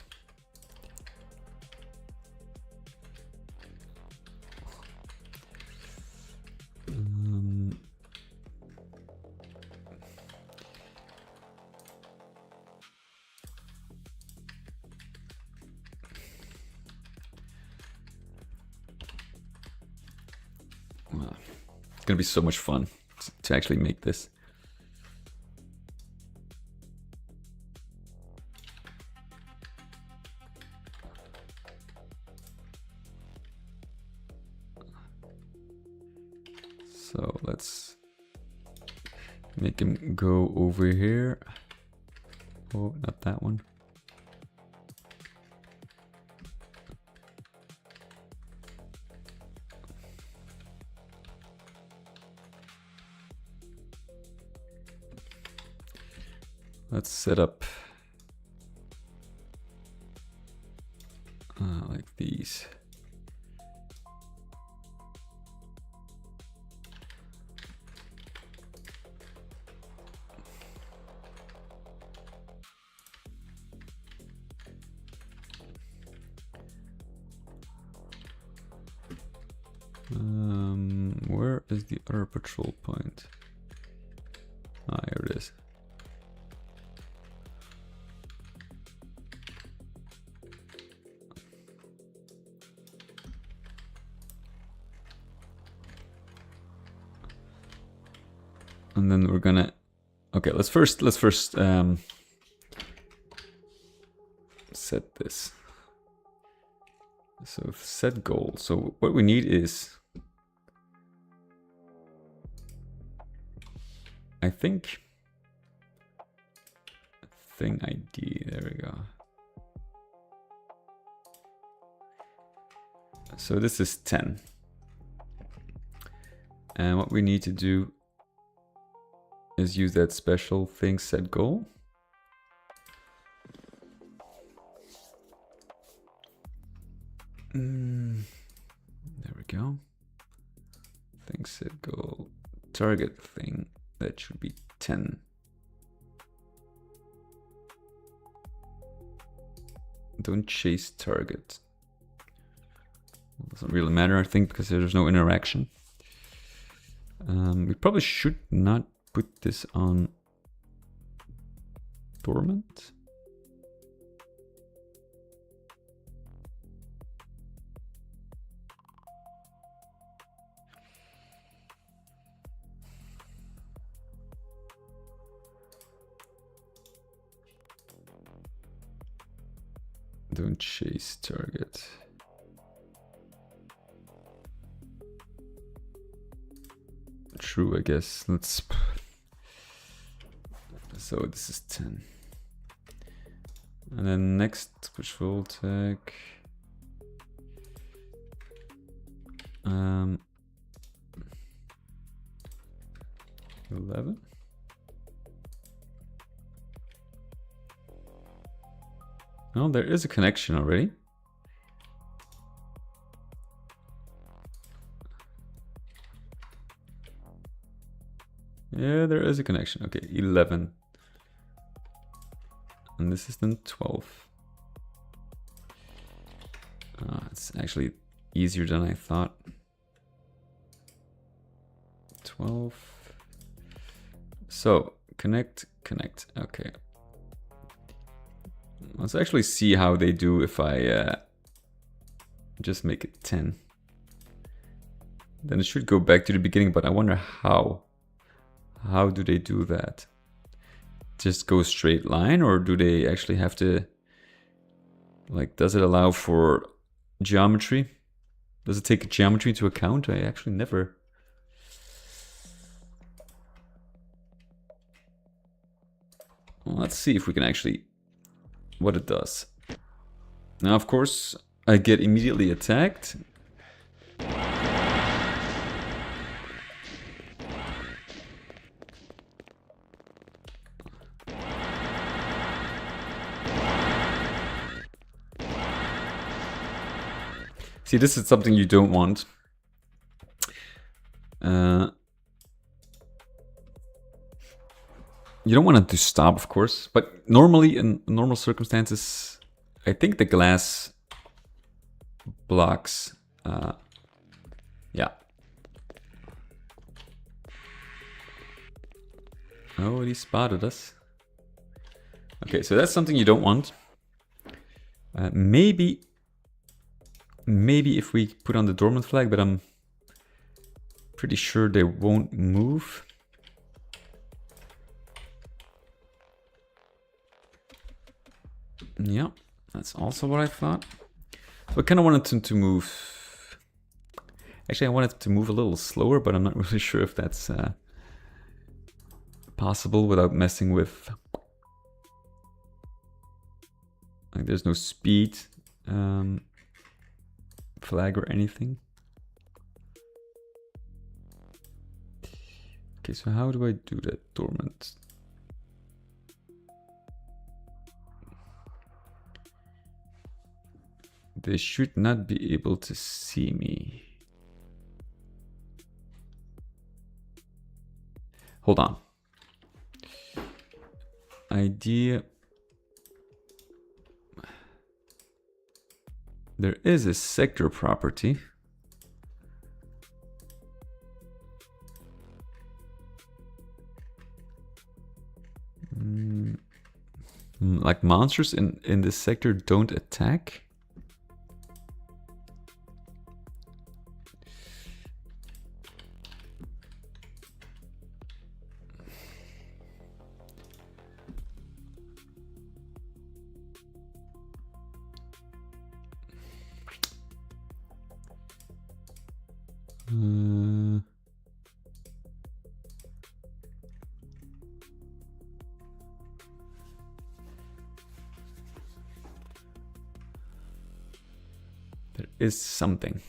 It's gonna be so much fun to actually make this. So let's make him go over here. Oh, not that one. Let's set up like these. Where is the other patrol point? Ah, here it is. And then we're gonna, okay, let's first set this. So set goal. So what we need is, I think, thing ID, there we go. So this is 10. And what we need to do is use that special thing set goal. There we go. Thing set goal. Target thing. That should be 10. Don't chase target. Doesn't really matter, I think, because there's no interaction. We probably should not put this on dormant. Don't chase target. True, I guess. Let's. So this is 10. And then next push full tag. 11. Oh, there is a connection already. Yeah, there is a connection. Okay, 11. And this is then 12. It's actually easier than I thought. 12. So, connect. Okay. Let's actually see how they do if I just make it 10. Then it should go back to the beginning, but I wonder how. How do they do that? Just go straight line, or do they actually have to, like, does it allow for geometry? Does it take geometry into account? I actually never. Well, let's see if we can actually, what it does. Now, of course, I get immediately attacked. See, this is something you don't want. You don't want it to stop, of course, but normally in normal circumstances, I think the glass blocks. Yeah. Oh, he spotted us. Okay, so that's something you don't want. Maybe if we put on the dormant flag, but I'm pretty sure they won't move. Yeah, that's also what I thought. So I kind of wanted them to move. Actually, I wanted to move a little slower, but I'm not really sure if that's possible without messing with. Like, there's no speed flag or anything. Okay, so how do I do that dormant? They should not be able to see me. Hold on. Idea. There is a sector property. Like monsters in this sector don't attack. There is something.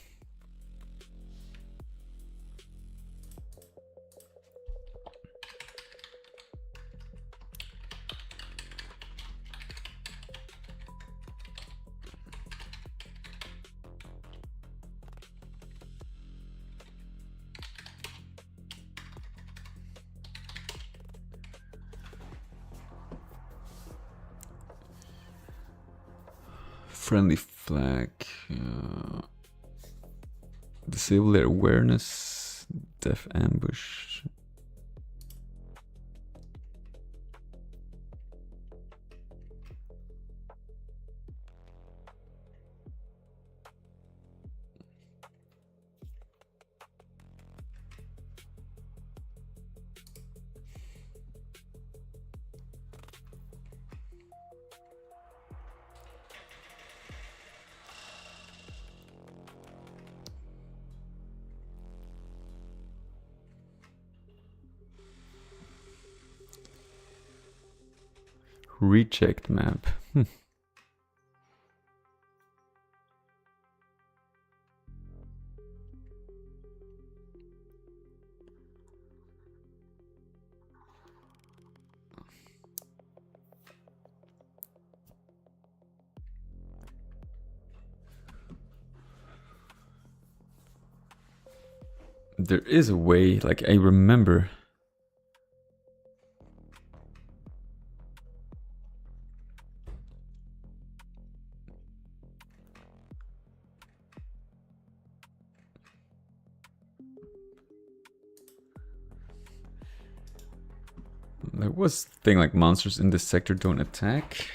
Friendly flag. Disable their awareness. Deaf ambush. Reject map. There is a way, like I remember. There was a thing like monsters in this sector don't attack.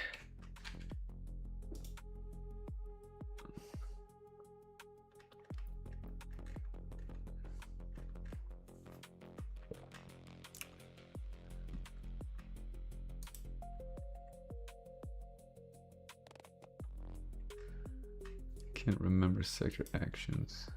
Can't remember sector actions.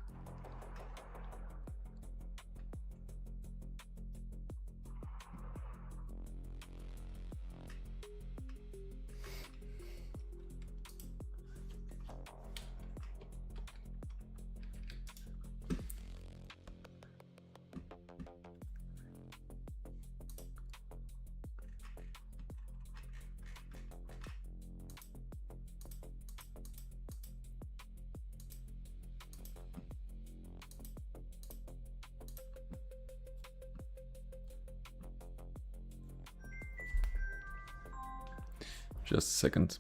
Just a second.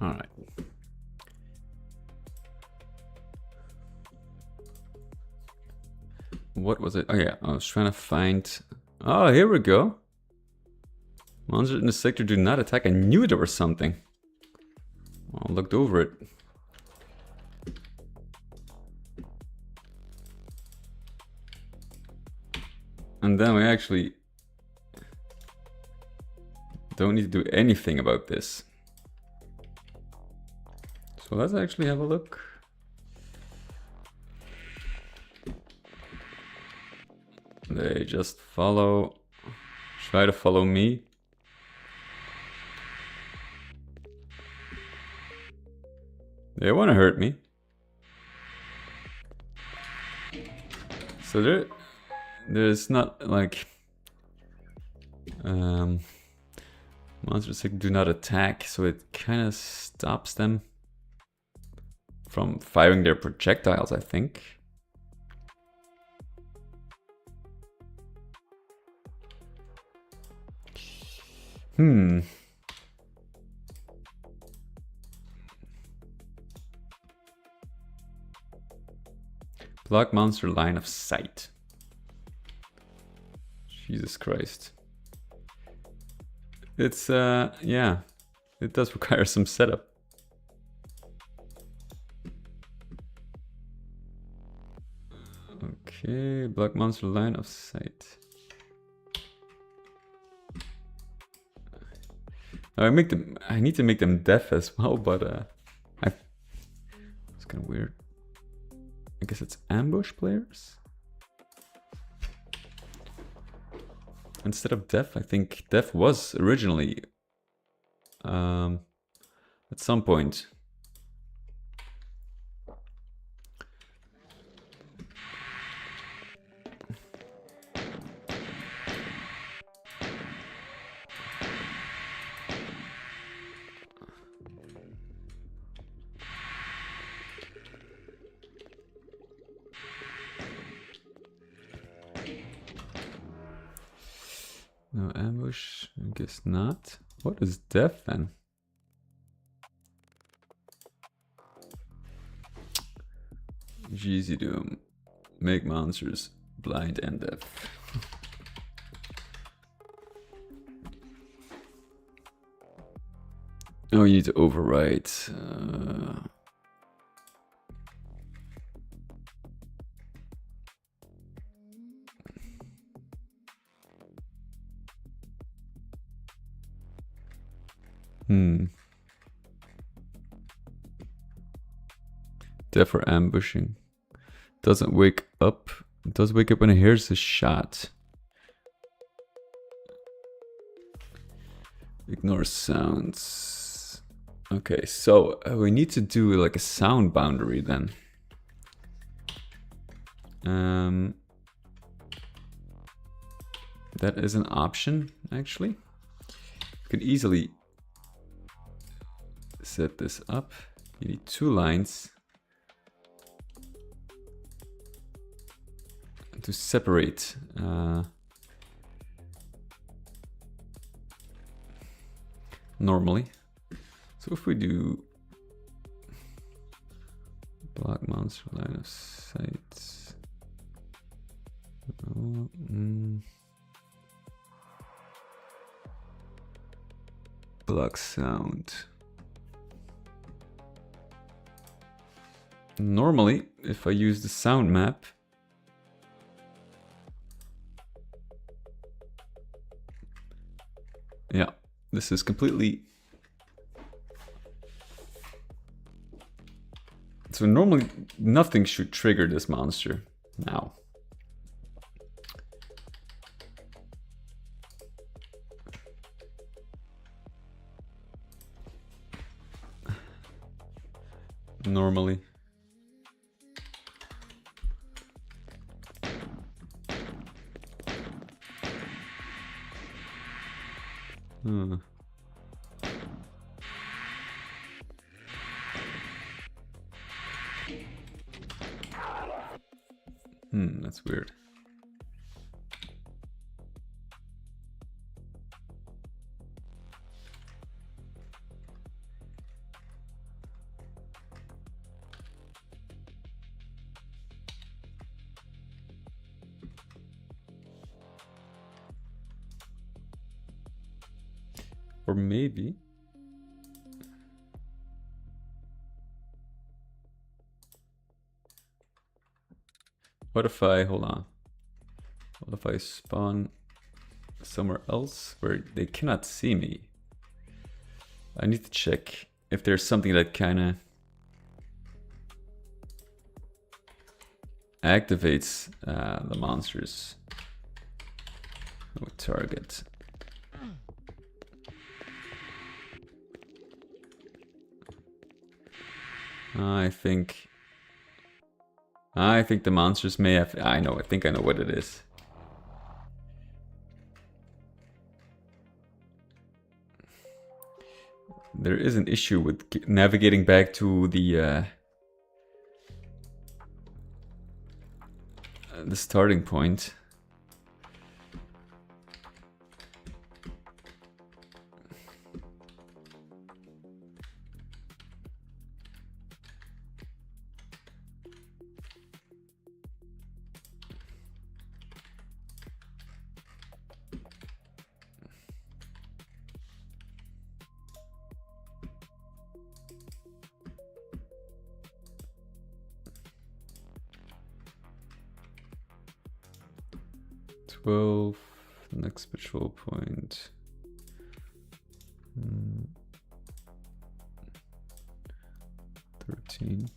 All right. What was it? Oh yeah, I was trying to find... Oh, here we go. Monsters in the sector do not attack. I knew there was something. I looked over it. And then we actually don't need to do anything about this. So let's actually have a look. They just follow, try to follow me. They want to hurt me. So there's not like monsters do not attack, so it kind of stops them from firing their projectiles, I think. Block monster line of sight. Jesus Christ. It's, yeah, it does require some setup. Okay, block monster line of sight. I need to make them deaf as well, but it's kind of weird. I guess it's ambush players. Instead of deaf, I think deaf was originally at some point. No ambush, I guess not. What is deaf then? Jeezy Doom. Make monsters blind and deaf. Oh, you need to overwrite. Deaf for ambushing. doesn't wake up. It does wake up when it hears a shot. Ignore sounds. Okay, so we need to do like a sound boundary then. That is an option, actually. You can easily set this up. You need 2 lines to separate normally. So if we do block monster line of sight, block sound. Normally, if I use the sound map, yeah, this is completely... So normally nothing should trigger this monster now. Normally. That's weird. Or maybe... What if I, hold on. What if I spawn somewhere else where they cannot see me? I need to check if there's something that kind of activates the monsters. Oh, target. I think the monsters may have... I think I know what it is. There is an issue with navigating back to the starting point. Next patrol point. 13.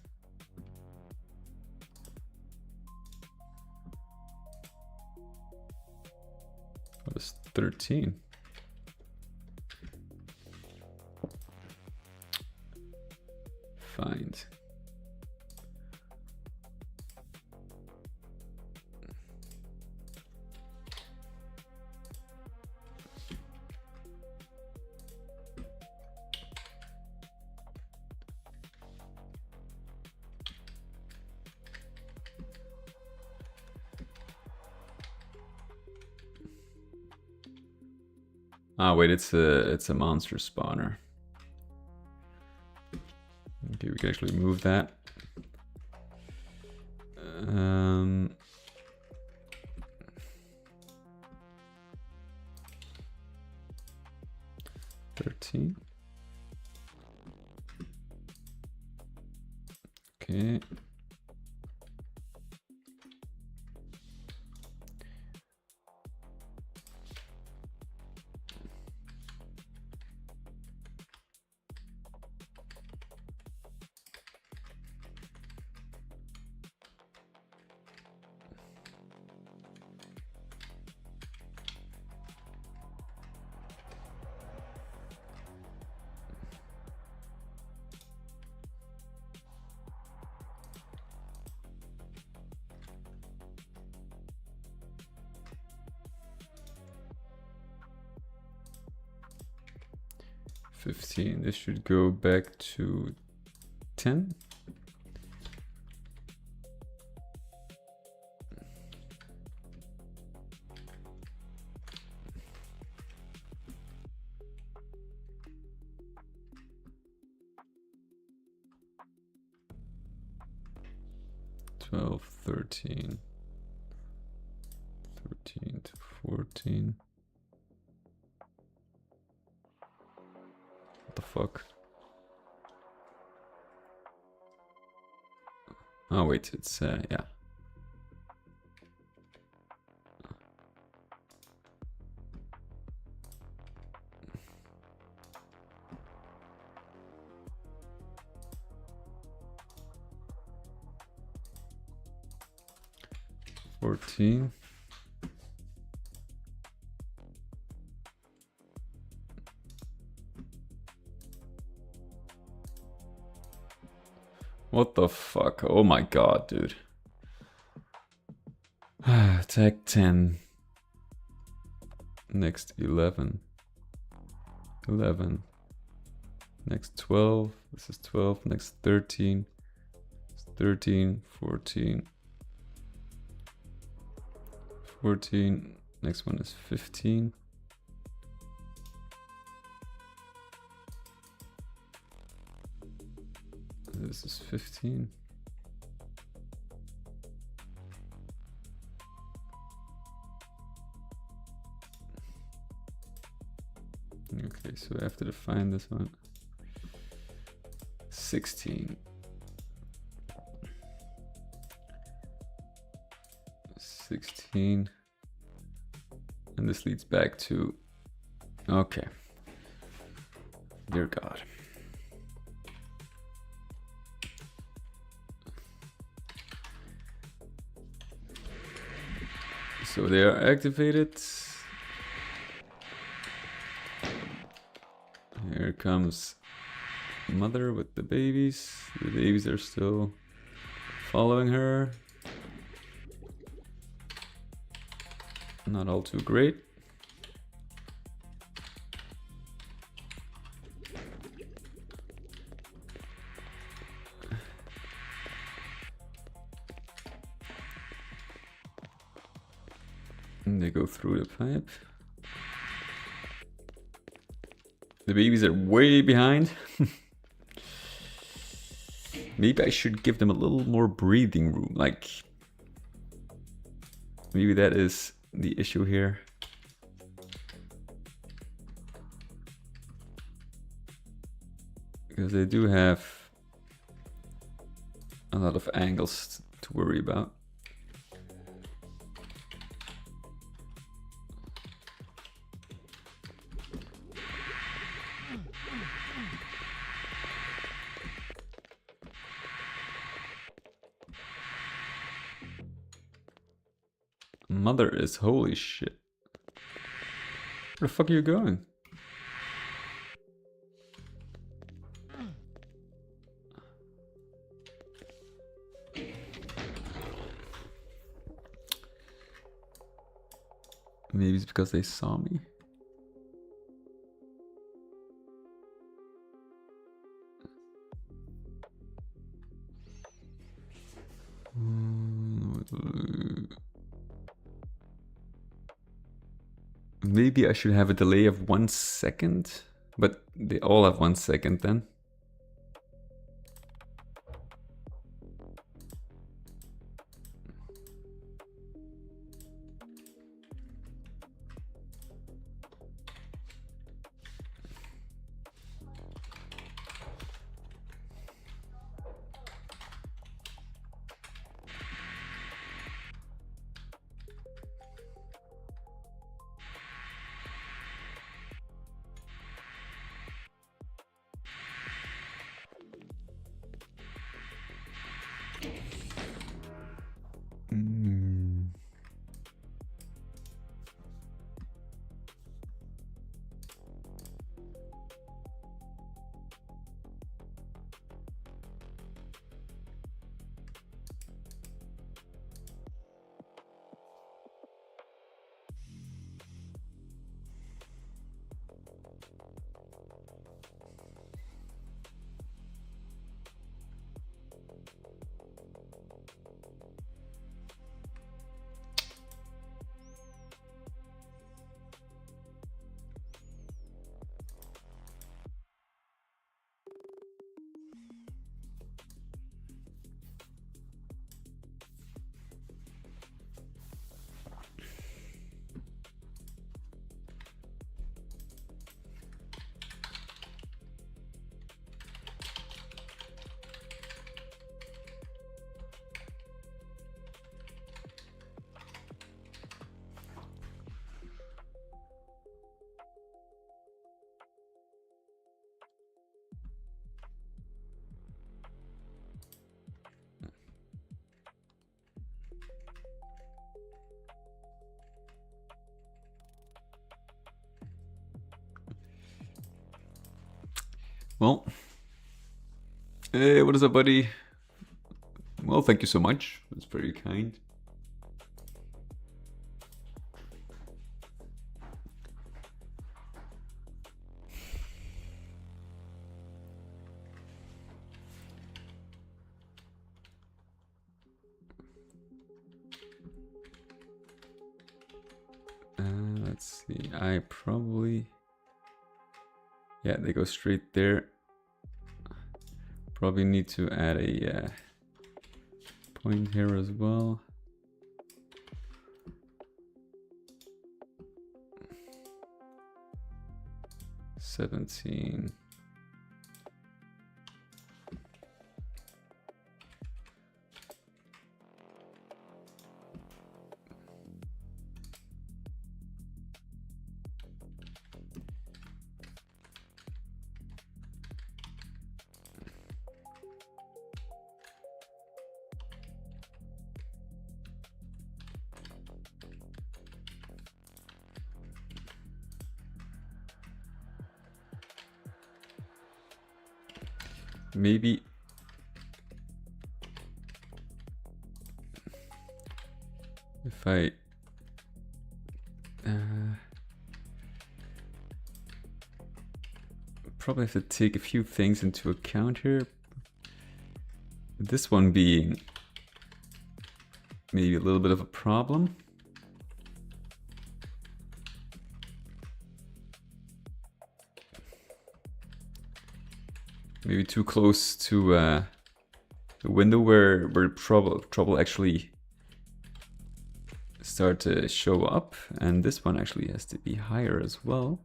What is 13? Find. Ah, wait, it's a monster spawner. Okay, we can actually move that. 13. Okay. 15. This should go back to 10. Twelve, 13 to 14. What the fuck? Oh wait, it's yeah. $14. What the fuck? Oh my god, dude. Attack 10. Next 11. 11. Next 12. This is 12. Next 13. 13. 14. 14. Next one is 15. This is 15. Okay, so I have to define this one. 16. 16. And this leads back to, okay. Dear God. So they are activated. Here comes mother with the babies. The babies are still following her. Not all too great. And they go through the pipe. The babies are way behind. Maybe I should give them a little more breathing room. Like, maybe that is the issue here. Because they do have a lot of angles to worry about. Mother is holy shit. Where the fuck are you going? Maybe it's because they saw me. Maybe I should have a delay of 1 second, but they all have 1 second then. Well, hey, what is up, buddy? Well, thank you so much. That's very kind. Let's see, I probably... Yeah, they go straight there. Probably need to add a point here as well. $17. Maybe if I probably have to take a few things into account here. This one being maybe a little bit of a problem. Maybe too close to the window where trouble actually start to show up, and this one actually has to be higher as well.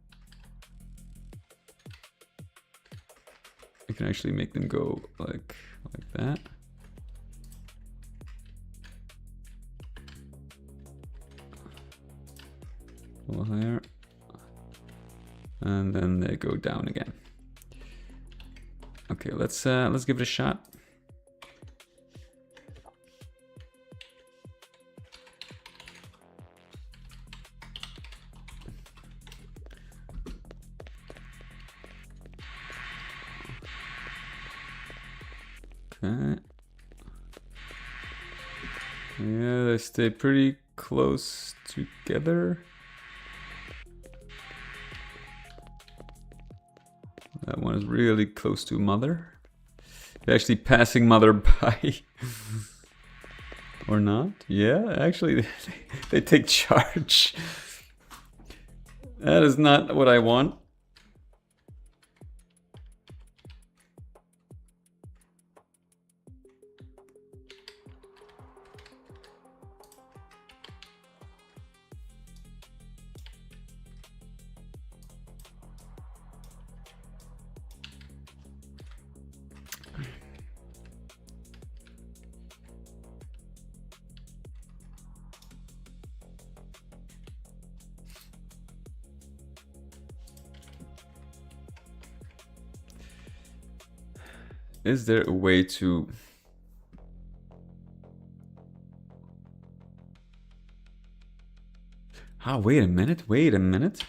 I can actually make them go like that. A little higher, and then they go down again. Okay, let's give it a shot. Okay. Yeah, they stay pretty close together. That one is really close to mother. They're actually passing mother by. Or not? Yeah, actually they take charge. That is not what I want. Is there a way to... wait a minute.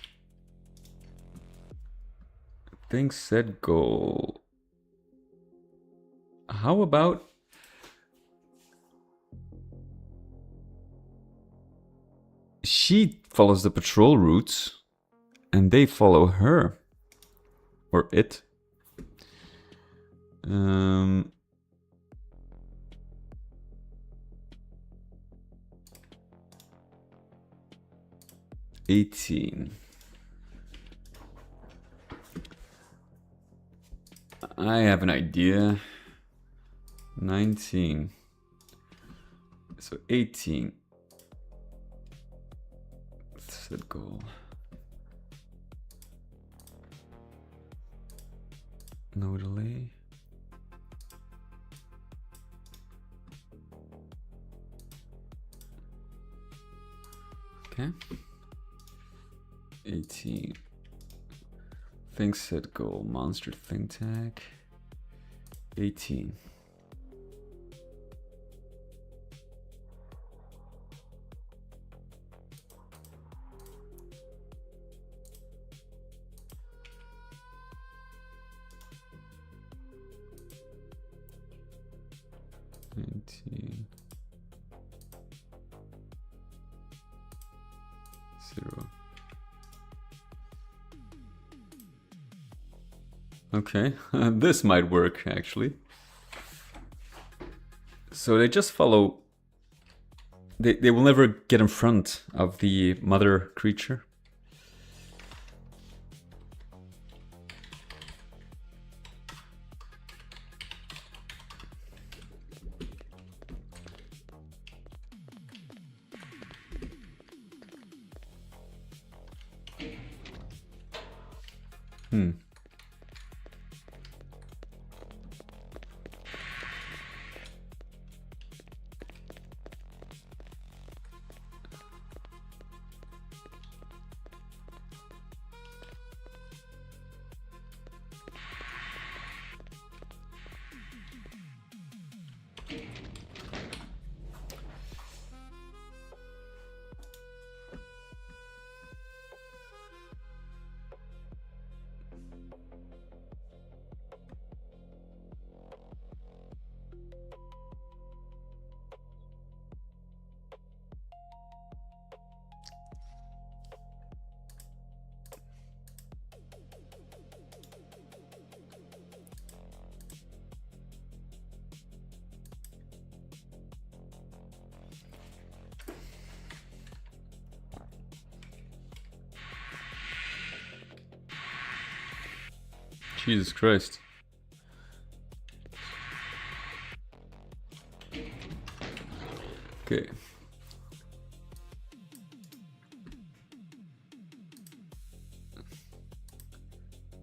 Things set goal. How about... she follows the patrol routes and they follow her. Or it. 18. I have an idea. 19. So 18. Set goal. No delay. Okay. 18. Thing set goal. Monster thing tag. 18. 19. 0. Okay, this might work actually. So they just follow. They will never get in front of the mother creature. Jesus Christ. Okay.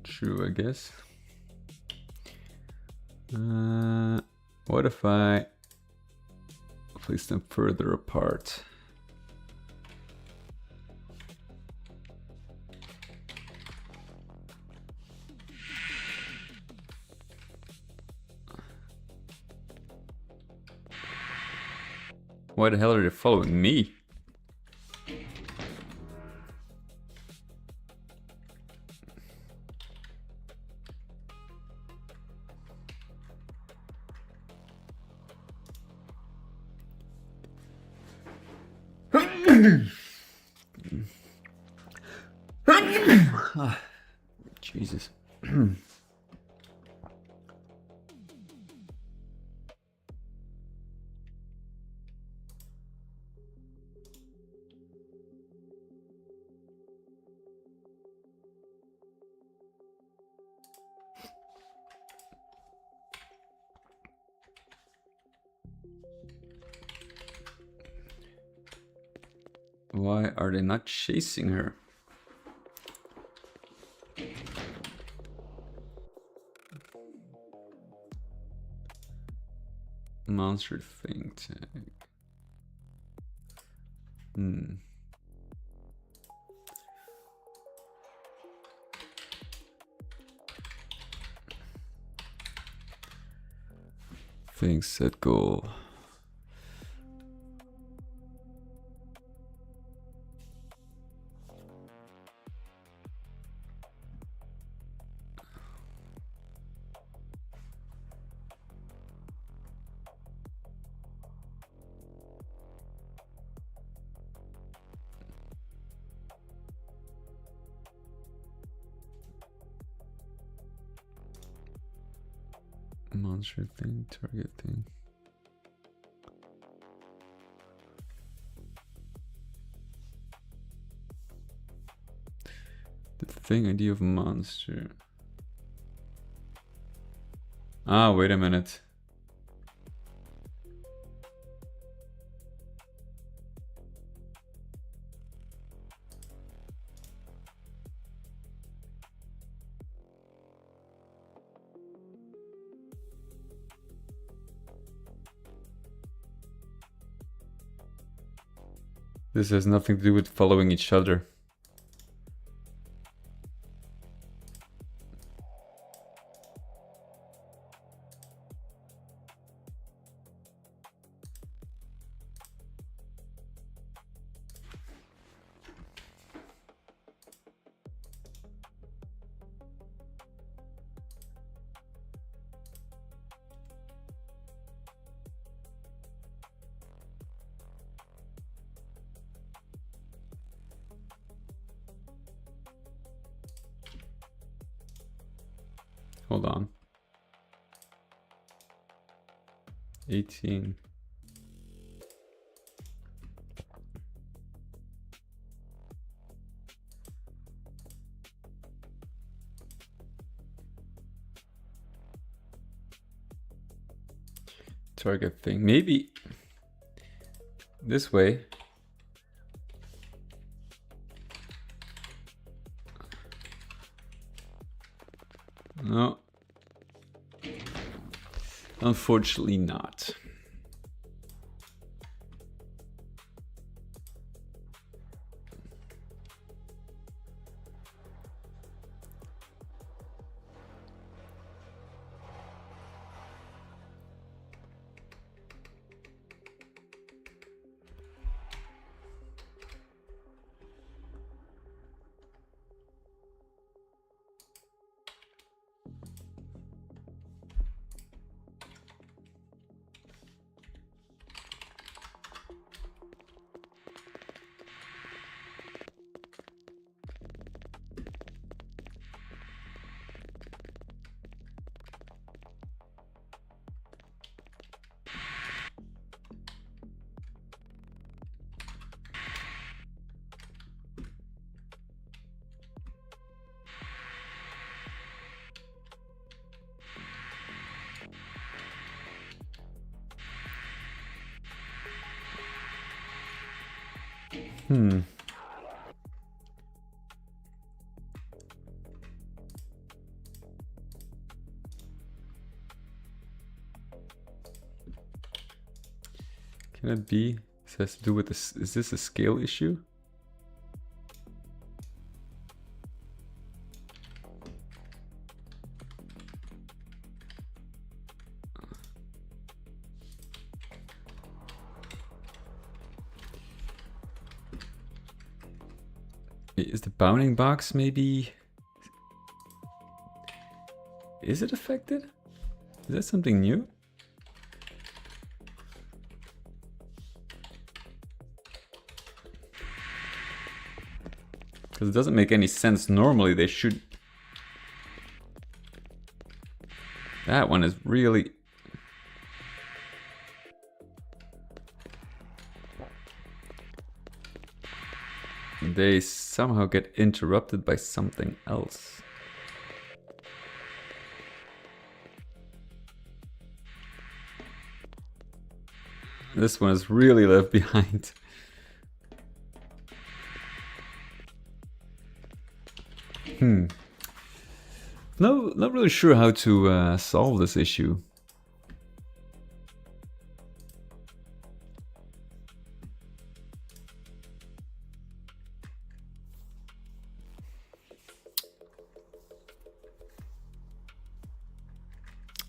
True, I guess. What if I place them further apart? Why the hell are they following me? Jesus. Why are they not chasing her? Monster thing tag. Thing set goal. Monster thing, target thing. The thing idea of monster. Ah, wait a minute. This has nothing to do with following each other. Hold on. 18. Target thing. Maybe this way. No. Unfortunately not. Hmm. Can it be? This has to do with this. Is this a scale issue? Is the bounding box maybe... Is it affected? Is that something new? Because it doesn't make any sense. Normally they should... That one is really... They somehow get interrupted by something else. This one is really left behind. No, not really sure how to solve this issue.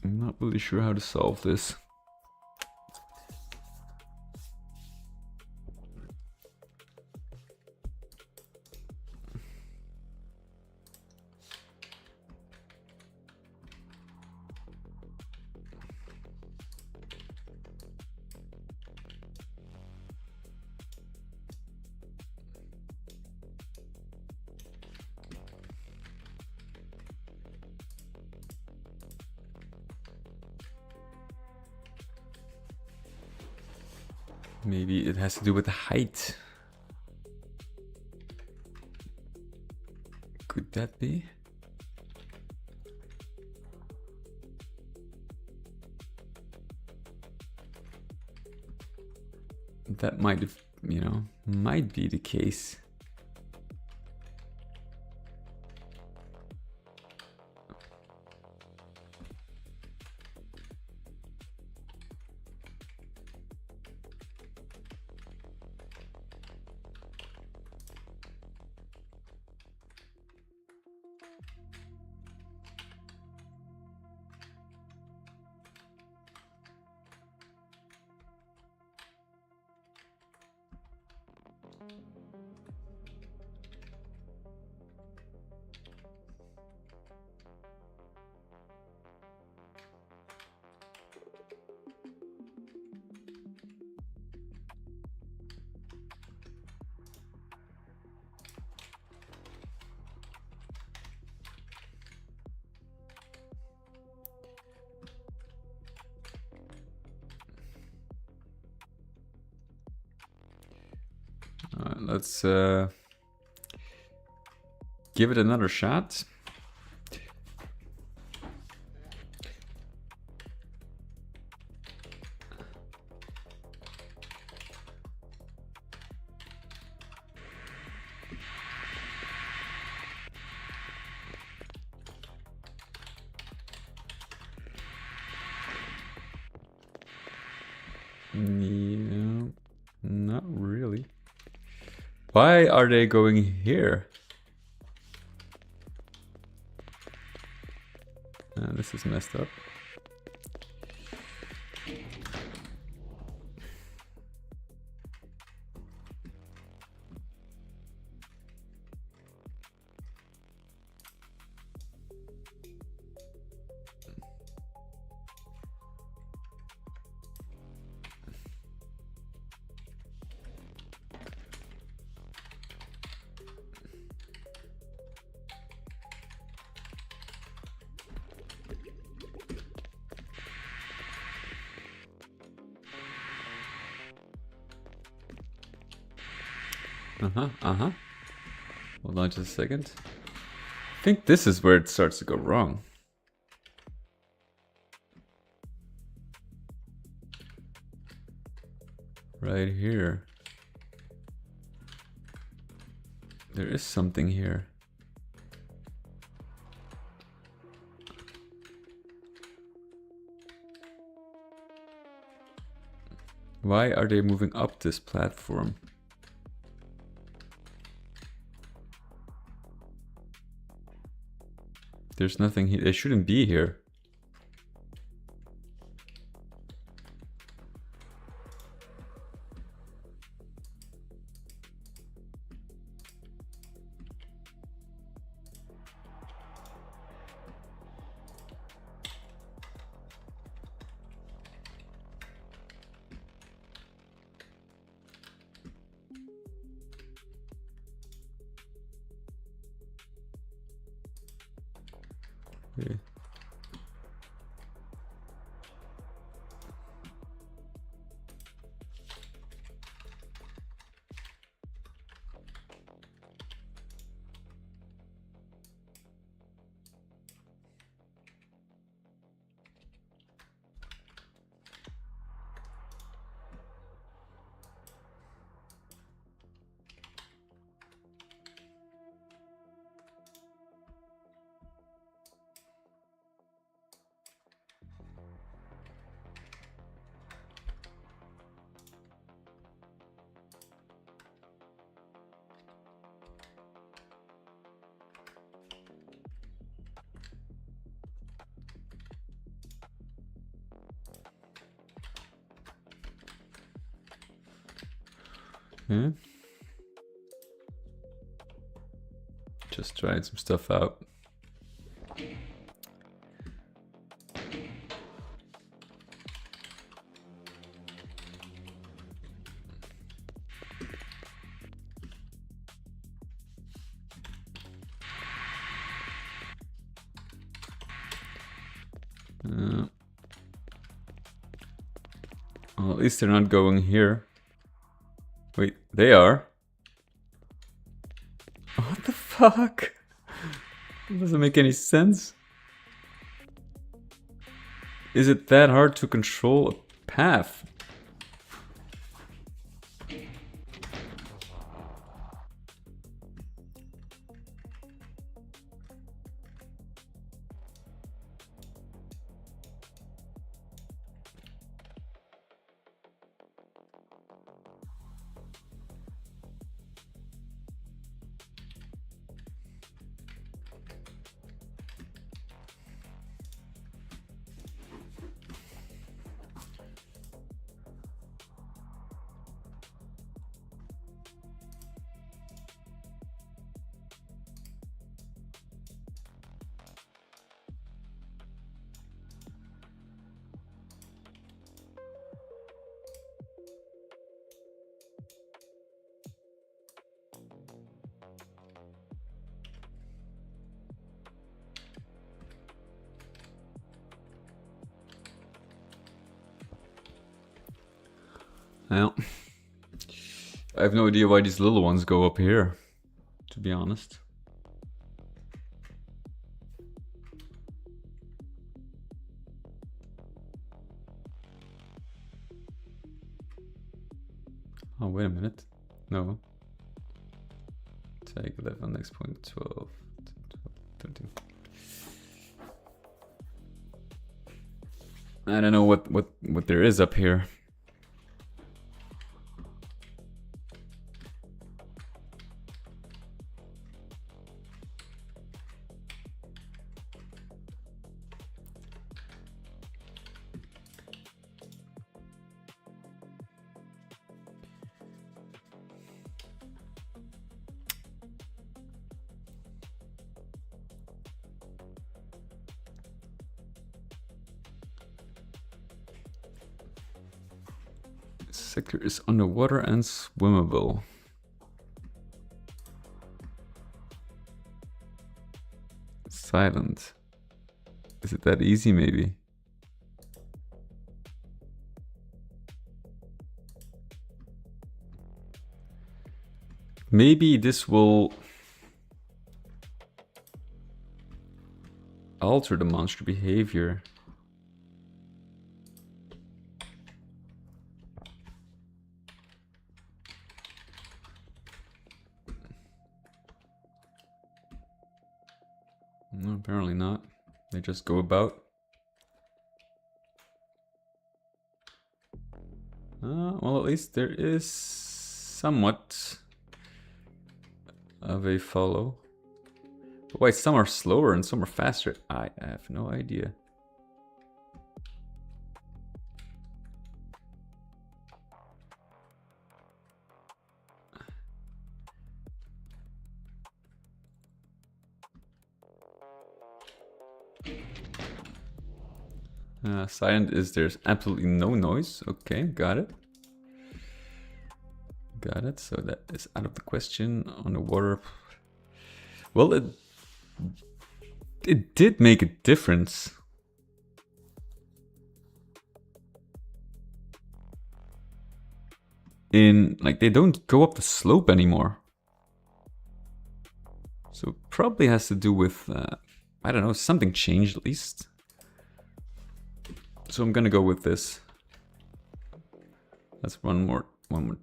I'm not really sure how to solve this. Maybe it has to do with the height. Could that be? That might have, you know, might be the case. let's give it another shot. Yeah, not really. Why are they going here? This is messed up. Hold on just a second. I think this is where it starts to go wrong. Right here. There is something here. Why are they moving up this platform? There's nothing here. They shouldn't be here. Okay. Yeah. Just trying some stuff out. Well, at least they're not going here. Wait, they are? What the fuck? It doesn't make any sense. Is it that hard to control a path? Well, I have no idea why these little ones go up here, to be honest. Oh, wait a minute. No. Take 11, next point 12, 13. I don't know what there is up here. Sector is underwater and swimmable. Silent. Is it that easy, maybe? Maybe this will alter the monster behavior. No, apparently not. They just go about. Well, at least there is somewhat of a follow. But why some are slower and some are faster? I have no idea. Silent is there's absolutely no noise. Okay, got it. Got it. So that is out of the question. On the water. Well, it did make a difference. In like they don't go up the slope anymore. So it probably has to do with I don't know, something changed at least. So I'm gonna go with this. That's one more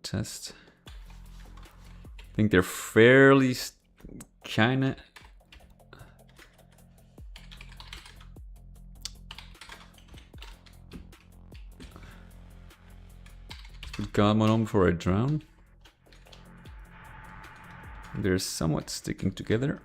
test. I think they're fairly kinda. Put Godmon on before I drown. They're somewhat sticking together.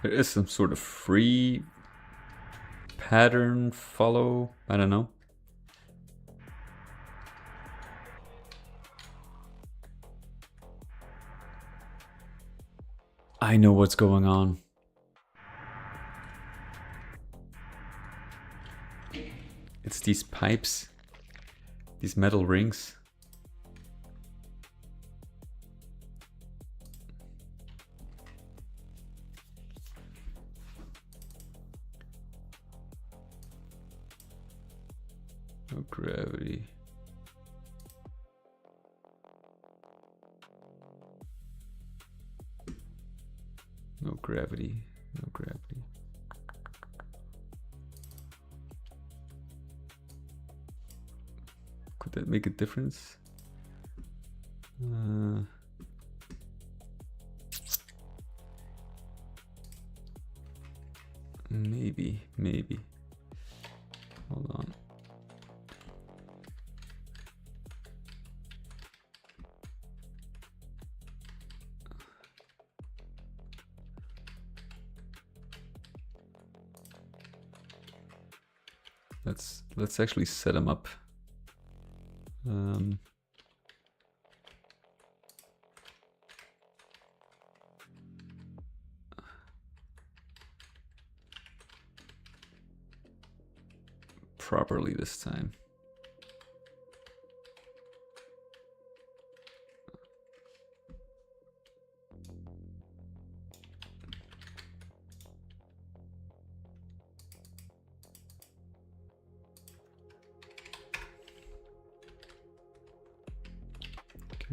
There is some sort of free pattern follow. I don't know. I know what's going on. It's these pipes, these metal rings. No gravity. No gravity. No gravity. Could that make a difference? Maybe. Hold on. Let's actually set them up. Properly this time.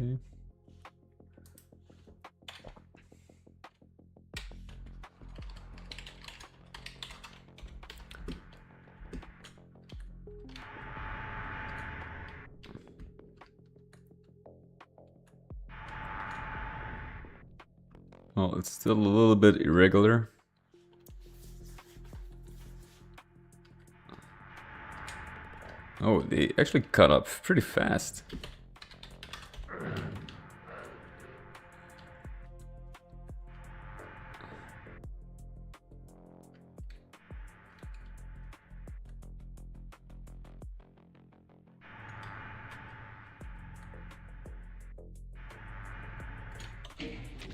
Okay. Well, it's still a little bit irregular. Oh, they actually cut up pretty fast.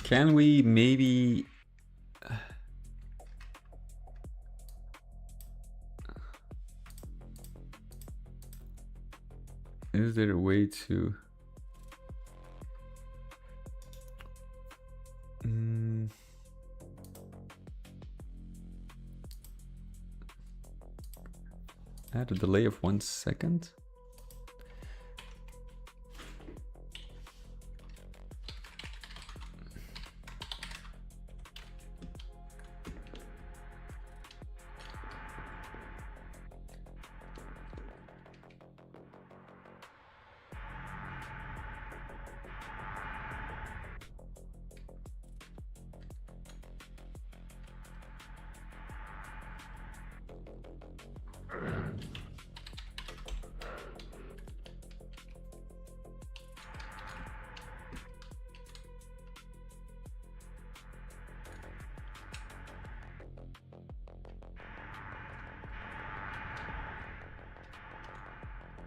Can we maybe... Is there a way to... Add a delay of 1 second?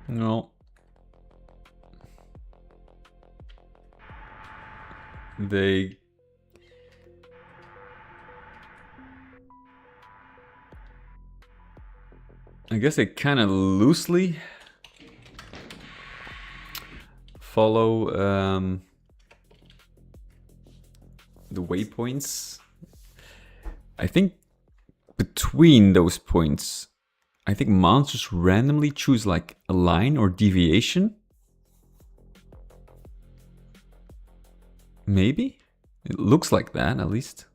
No. They... I guess they kind of loosely follow the waypoints. I think between those points, I think monsters randomly choose like a line or deviation. Maybe? It looks like that, at least.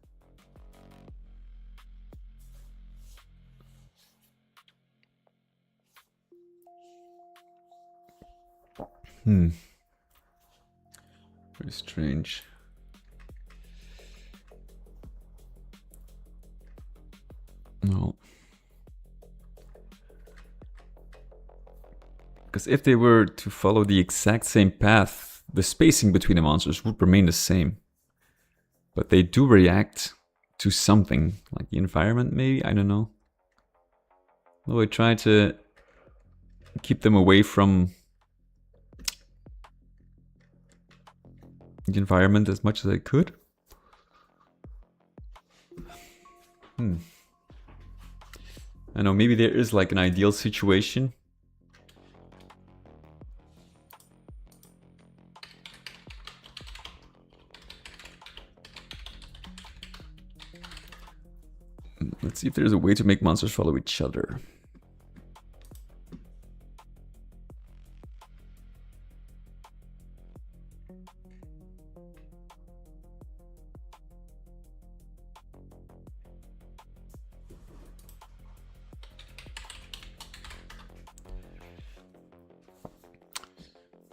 Very strange. No. Because if they were to follow the exact same path, the spacing between the monsters would remain the same. But they do react to something, like the environment maybe, I don't know. Though I try to keep them away from the environment as much as I could. I know, maybe there is like an ideal situation. Let's see if there's a way to make monsters follow each other.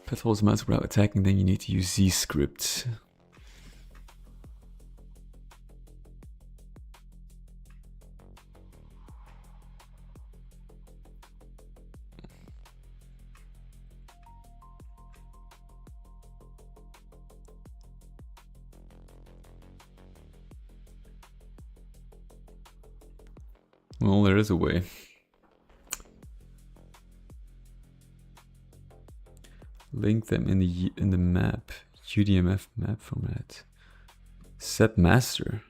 Petals mouse without attacking, then you need to use Z script. Well, there is a way. Link them in the map, UDMF map format. Set master.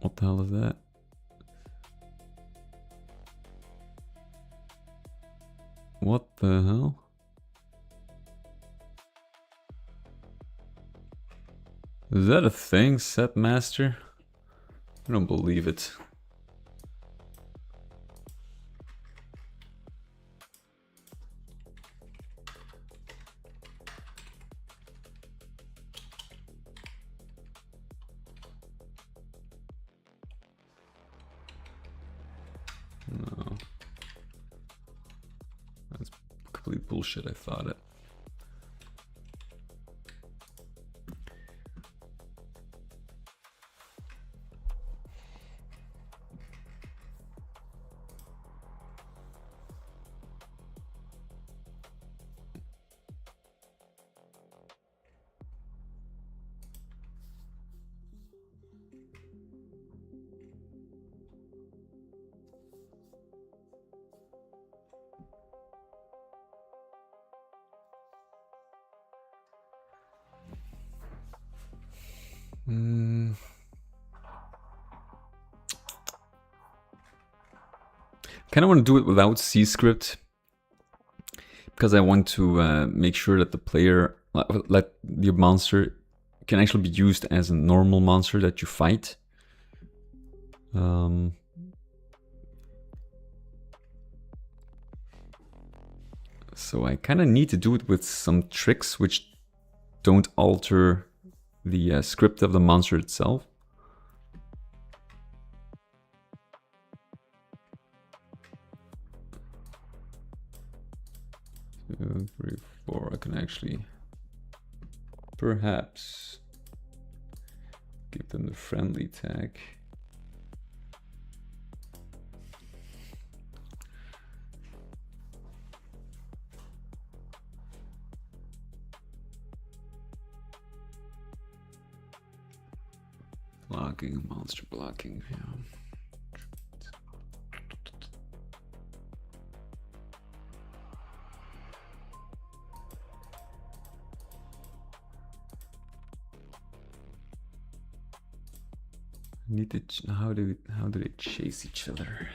What the hell is that? What the hell? Is that a thing, set master? I don't believe it. complete bullshit, I thought it. Kind of want to do it without C script because I want to make sure that the player, let your monster can actually be used as a normal monster that you fight. So I kind of need to do it with some tricks which don't alter the script of the monster itself. 2, 3, 4. I can actually perhaps give them the friendly tag. Blocking, monster blocking, yeah. Need to how do they chase each other?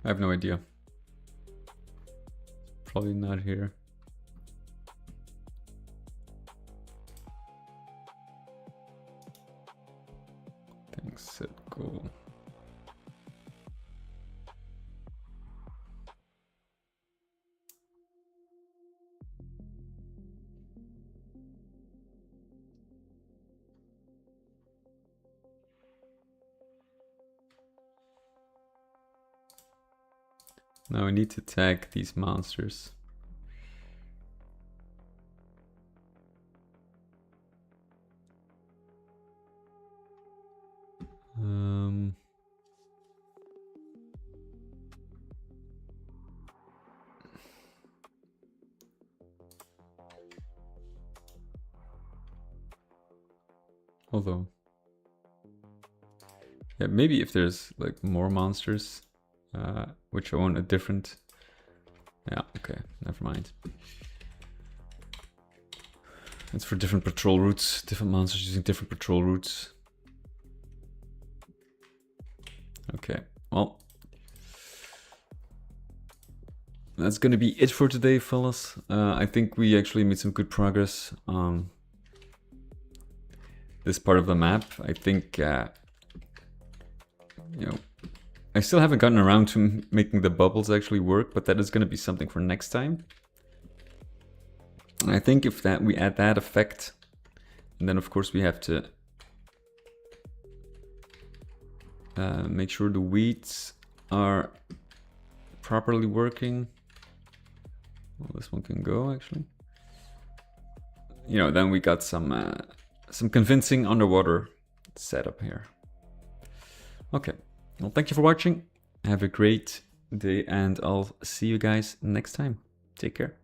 I have no idea. Probably not here. Thanks, set, go. Now I need to tag these monsters. Although, yeah, maybe if there's like more monsters, which I want a different. Yeah, okay, never mind. It's for different patrol routes, different monsters using different patrol routes. Okay, well, that's gonna be it for today, fellas. I think we actually made some good progress on this part of the map. I think, you know, I still haven't gotten around to making the bubbles actually work, but that is gonna be something for next time. I think if that we add that effect, and then of course we have to make sure the weeds are properly working. Well, this one can go actually. You know, then we got some some convincing underwater setup here. Okay, well, thank you for watching. Have a great day, and I'll see you guys next time. Take care.